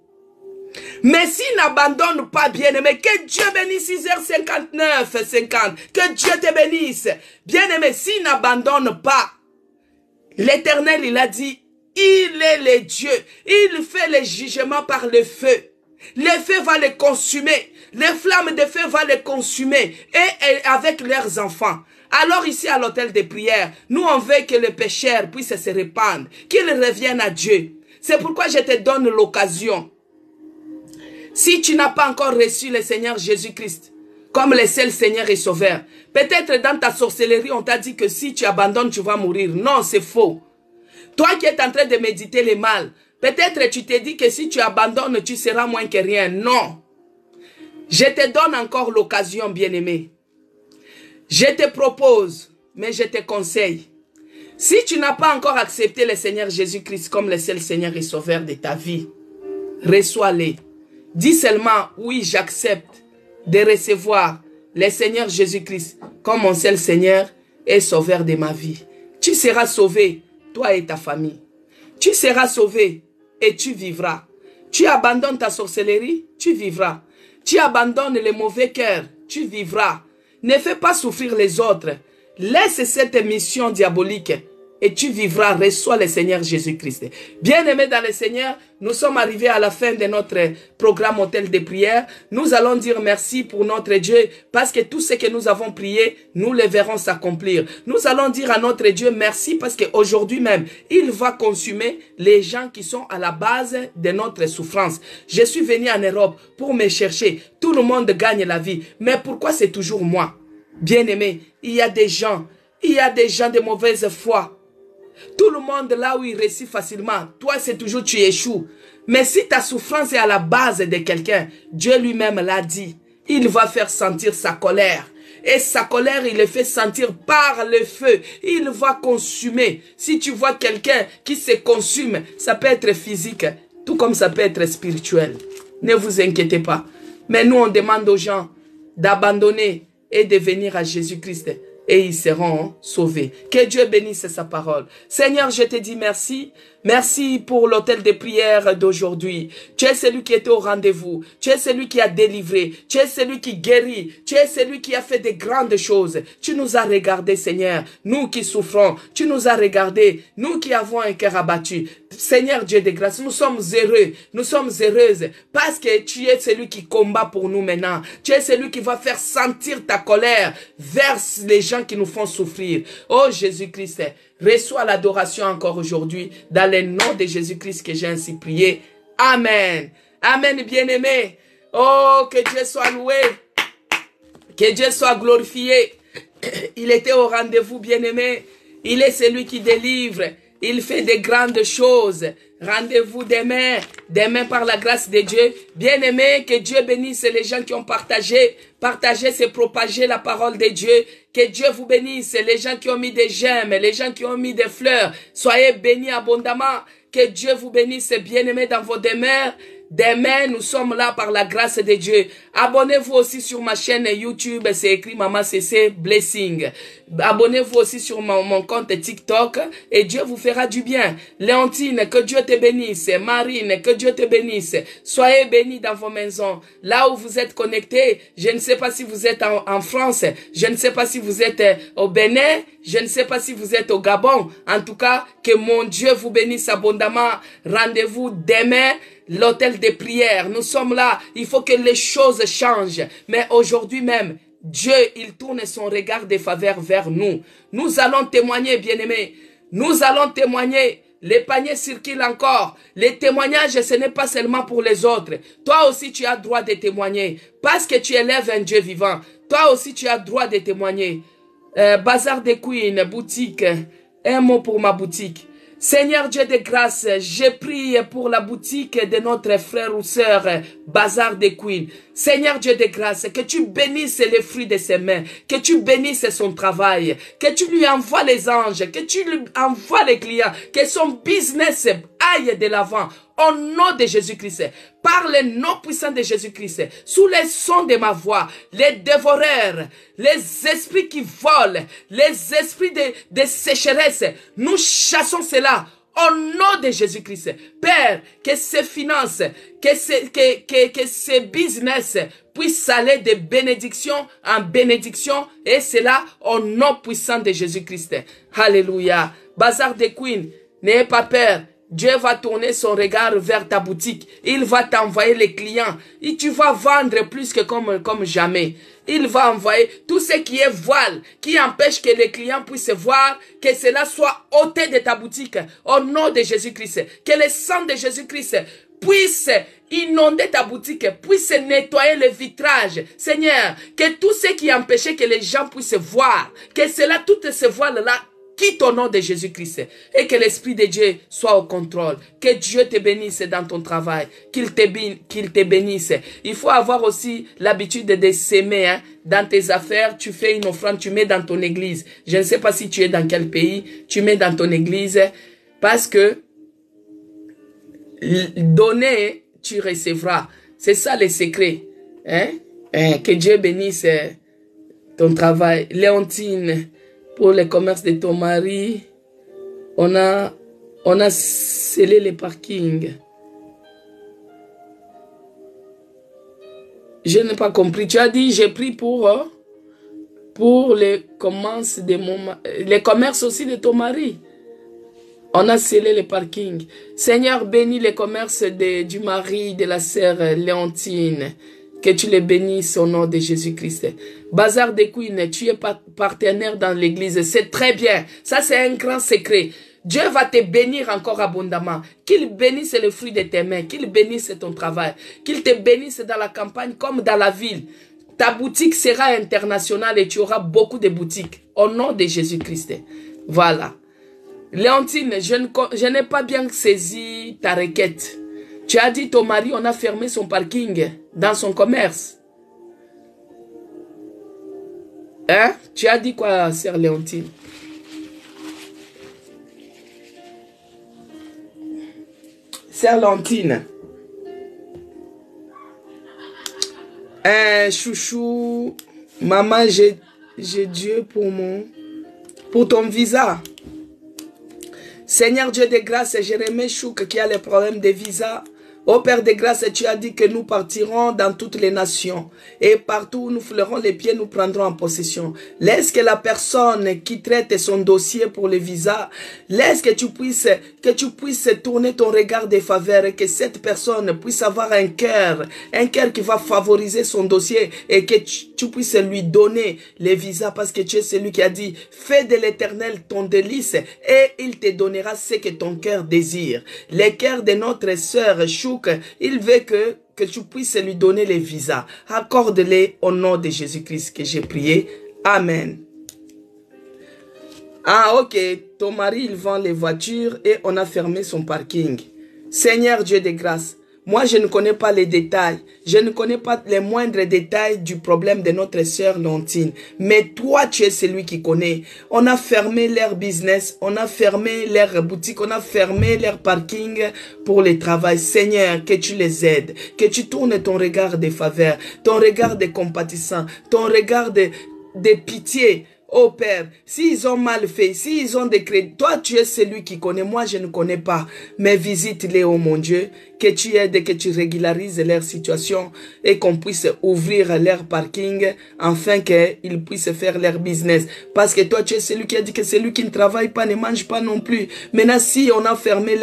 Mais s'ils n'abandonnent pas, bien-aimé, que Dieu bénisse 6h59, 50, que Dieu te bénisse. Bien-aimé, s'ils n'abandonnent pas, l'Éternel, il a dit, il est le Dieu. Il fait les jugements par le feu. Le feu va les consumer. Les flammes de feu vont les consumer. Et avec leurs enfants. Alors ici à l'hôtel de prière, nous on veut que les pécheurs puissent se répandre. Qu'ils reviennent à Dieu. C'est pourquoi je te donne l'occasion. Si tu n'as pas encore reçu le Seigneur Jésus-Christ comme le seul Seigneur et Sauveur, peut-être dans ta sorcellerie, on t'a dit que si tu abandonnes, tu vas mourir. Non, c'est faux. Toi qui es en train de méditer le mal, peut-être tu te dis que si tu abandonnes, tu seras moins que rien. Non. Je te donne encore l'occasion, bien-aimé. Je te propose, mais je te conseille. Si tu n'as pas encore accepté le Seigneur Jésus-Christ comme le seul Seigneur et Sauveur de ta vie, reçois-le. Dis seulement, oui, j'accepte de recevoir le Seigneur Jésus-Christ comme mon seul Seigneur et Sauveur de ma vie. Tu seras sauvé, toi et ta famille. Tu seras sauvé et tu vivras. Tu abandonnes ta sorcellerie, tu vivras. Tu abandonnes les mauvais cœurs, tu vivras. Ne fais pas souffrir les autres. Laisse cette mission diabolique et tu vivras. Reçois le Seigneur Jésus-Christ. Bien-aimés dans le Seigneur, nous sommes arrivés à la fin de notre programme hôtel de prière. Nous allons dire merci pour notre Dieu parce que tout ce que nous avons prié, nous le verrons s'accomplir. Nous allons dire à notre Dieu merci parce qu'aujourd'hui même, il va consumer les gens qui sont à la base de notre souffrance. Je suis venu en Europe pour me chercher. Tout le monde gagne la vie. Mais pourquoi c'est toujours moi? Bien-aimé, il y a des gens de mauvaise foi. Tout le monde là où il réussit facilement, toi c'est toujours tu échoues. Mais si ta souffrance est à la base de quelqu'un, Dieu lui-même l'a dit, il va faire sentir sa colère. Et sa colère, il le fait sentir par le feu. Il va consumer. Si tu vois quelqu'un qui se consume, ça peut être physique, tout comme ça peut être spirituel. Ne vous inquiétez pas. Mais nous on demande aux gens d'abandonner et de venir à Jésus-Christ. Et ils seront sauvés. Que Dieu bénisse sa parole. Seigneur, je te dis merci. Merci pour l'hôtel de prière d'aujourd'hui. Tu es celui qui était au rendez-vous. Tu es celui qui a délivré. Tu es celui qui guérit. Tu es celui qui a fait de grandes choses. Tu nous as regardés, Seigneur. Nous qui souffrons. Tu nous as regardés. Nous qui avons un cœur abattu. Seigneur Dieu de grâce, nous sommes heureux. Nous sommes heureuses. Parce que tu es celui qui combat pour nous maintenant. Tu es celui qui va faire sentir ta colère vers les gens qui nous font souffrir. Oh Jésus-Christ, reçois l'adoration encore aujourd'hui dans le nom de Jésus-Christ que j'ai ainsi prié. Amen. Amen, bien-aimé. Oh, que Dieu soit loué. Que Dieu soit glorifié. Il était au rendez-vous, bien-aimé. Il est celui qui délivre. Il fait de grandes choses. Rendez-vous demain. Demain par la grâce de Dieu. Bien-aimé, que Dieu bénisse les gens qui ont partagé. Partagez, c'est propager la parole de Dieu. Que Dieu vous bénisse. Les gens qui ont mis des j'aime, les gens qui ont mis des fleurs. Soyez bénis abondamment. Que Dieu vous bénisse, bien-aimés, dans vos demeures. Demain, nous sommes là par la grâce de Dieu. Abonnez-vous aussi sur ma chaîne YouTube, c'est écrit Maman CC Blessing. Abonnez-vous aussi sur mon compte TikTok et Dieu vous fera du bien. Léontine, que Dieu te bénisse. Marine, que Dieu te bénisse. Soyez bénis dans vos maisons. Là où vous êtes connectés, je ne sais pas si vous êtes en France, je ne sais pas si vous êtes au Bénin, je ne sais pas si vous êtes au Gabon. En tout cas, que mon Dieu vous bénisse abondamment. Rendez-vous demain. L'hôtel de prière, nous sommes là, il faut que les choses changent. Mais aujourd'hui même, Dieu, il tourne son regard de faveur vers nous. Nous allons témoigner, bien-aimés. Nous allons témoigner. Les paniers circulent encore. Les témoignages, ce n'est pas seulement pour les autres. Toi aussi, tu as droit de témoigner. Parce que tu élèves un Dieu vivant. Toi aussi, tu as droit de témoigner. Bazar des Queens, boutique. Un mot pour ma boutique. Seigneur Dieu de grâce, je prie pour la boutique de notre frère ou sœur Bazar de Queen. Seigneur Dieu de grâce, que tu bénisses les fruits de ses mains, que tu bénisses son travail, que tu lui envoies les anges, que tu lui envoies les clients, que son business aille de l'avant. Au nom de Jésus-Christ, par le nom puissant de Jésus-Christ, sous les sons de ma voix, les dévoreurs, les esprits qui volent, les esprits de sécheresse, nous chassons cela. Au nom de Jésus-Christ, Père, que ces finances, que ces business puissent aller de bénédiction en bénédiction, et cela au nom puissant de Jésus-Christ. Alléluia. Bazar de Queen, n'ayez pas peur. Dieu va tourner son regard vers ta boutique. Il va t'envoyer les clients. Et tu vas vendre plus que comme jamais. Il va envoyer tout ce qui est voile, qui empêche que les clients puissent voir, que cela soit ôté de ta boutique. Au nom de Jésus-Christ. Que le sang de Jésus-Christ puisse inonder ta boutique, puisse nettoyer le vitrage. Seigneur, que tout ce qui empêchait que les gens puissent voir, que cela, toutes ces voiles-là, quitte au nom de Jésus-Christ et que l'Esprit de Dieu soit au contrôle. Que Dieu te bénisse dans ton travail, qu'il te bénisse. Il faut avoir aussi l'habitude de s'aimer. Hein. Dans tes affaires, tu fais une offrande, tu mets dans ton église. Je ne sais pas si tu es dans quel pays, tu mets dans ton église parce que donner, tu recevras. C'est ça le secret. Hein? Que Dieu bénisse ton travail. Léontine, pour le commerce de ton mari, on a scellé les parkings. Je n'ai pas compris. Tu as dit, j'ai pris pour les commerces aussi de ton mari. On a scellé les parkings. Seigneur, bénis les commerces du mari de la sœur Léontine. Que tu les bénisses au nom de Jésus-Christ. Bazar de Queen, tu es partenaire dans l'église. C'est très bien. Ça, c'est un grand secret. Dieu va te bénir encore abondamment. Qu'il bénisse le fruit de tes mains. Qu'il bénisse ton travail. Qu'il te bénisse dans la campagne comme dans la ville. Ta boutique sera internationale et tu auras beaucoup de boutiques. Au nom de Jésus-Christ. Voilà. Léontine, je n'ai pas bien saisi ta requête. Tu as dit ton mari, on a fermé son parking dans son commerce. Hein? Tu as dit quoi, sœur Léontine? Sœur Léontine. Chouchou, maman, j'ai Dieu pour ton visa. Seigneur Dieu de grâce, Jérémie Chouk qui a les problèmes de visa. Ô Père de grâce, tu as dit que nous partirons dans toutes les nations. Et partout où nous foulerons les pieds, nous prendrons en possession. Laisse que la personne qui traite son dossier pour le visa, laisse que tu puisses tourner ton regard de faveur et que cette personne puisse avoir un cœur qui va favoriser son dossier et que tu puisses lui donner les visas parce que tu es celui qui a dit, fais de l'Éternel ton délice et il te donnera ce que ton cœur désire. Le cœur de notre sœur Chouk, il veut que tu puisses lui donner les visas. Accorde-les au nom de Jésus-Christ que j'ai prié. Amen. Ah, ok. Ton mari, il vend les voitures et on a fermé son parking. Seigneur Dieu de grâce, moi, je ne connais pas les détails. Je ne connais pas les moindres détails du problème de notre sœur Léontine. Mais toi, tu es celui qui connaît. On a fermé leur business, on a fermé leur boutique, on a fermé leur parking pour le travail. Seigneur, que tu les aides, que tu tournes ton regard de faveur, ton regard de compatissant, ton regard de pitié. Oh Père, s'ils ont mal fait, s'ils ont des crédits, toi tu es celui qui connaît, moi je ne connais pas, mais visite-les, oh mon Dieu, que tu aides, que tu régularises leur situation et qu'on puisse ouvrir leur parking afin qu'ils puissent faire leur business. Parce que toi tu es celui qui a dit que celui qui ne travaille pas ne mange pas non plus. Maintenant si on a fermé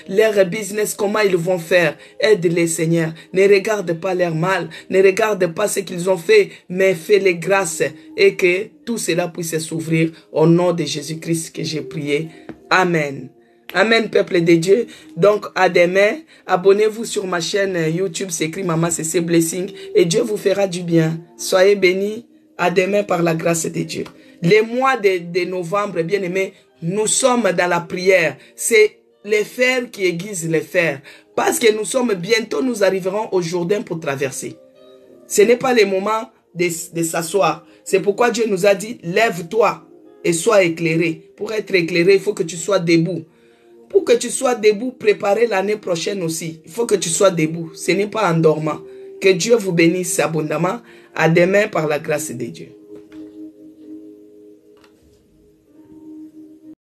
leur business, comment ils vont faire? Aide-les Seigneur, ne regarde pas leur mal, ne regarde pas ce qu'ils ont fait, mais fais-les grâce et que tout cela puisse s'ouvrir au nom de Jésus-Christ que j'ai prié. Amen. Amen, peuple de Dieu. Donc, à demain, abonnez-vous sur ma chaîne YouTube, c'est écrit Maman CC Blessing, et Dieu vous fera du bien. Soyez bénis. À demain par la grâce de Dieu. Les mois de novembre, bien aimés, Nous sommes dans la prière. C'est les fers qui aiguisent les fers. Parce que nous sommes bientôt, nous arriverons au Jourdain pour traverser. Ce n'est pas le moment de s'asseoir. C'est pourquoi Dieu nous a dit, lève-toi et sois éclairé. Pour être éclairé, il faut que tu sois debout. Pour que tu sois debout, préparer l'année prochaine aussi. Il faut que tu sois debout. Ce n'est pas en dormant. Que Dieu vous bénisse abondamment. À demain par la grâce de Dieu.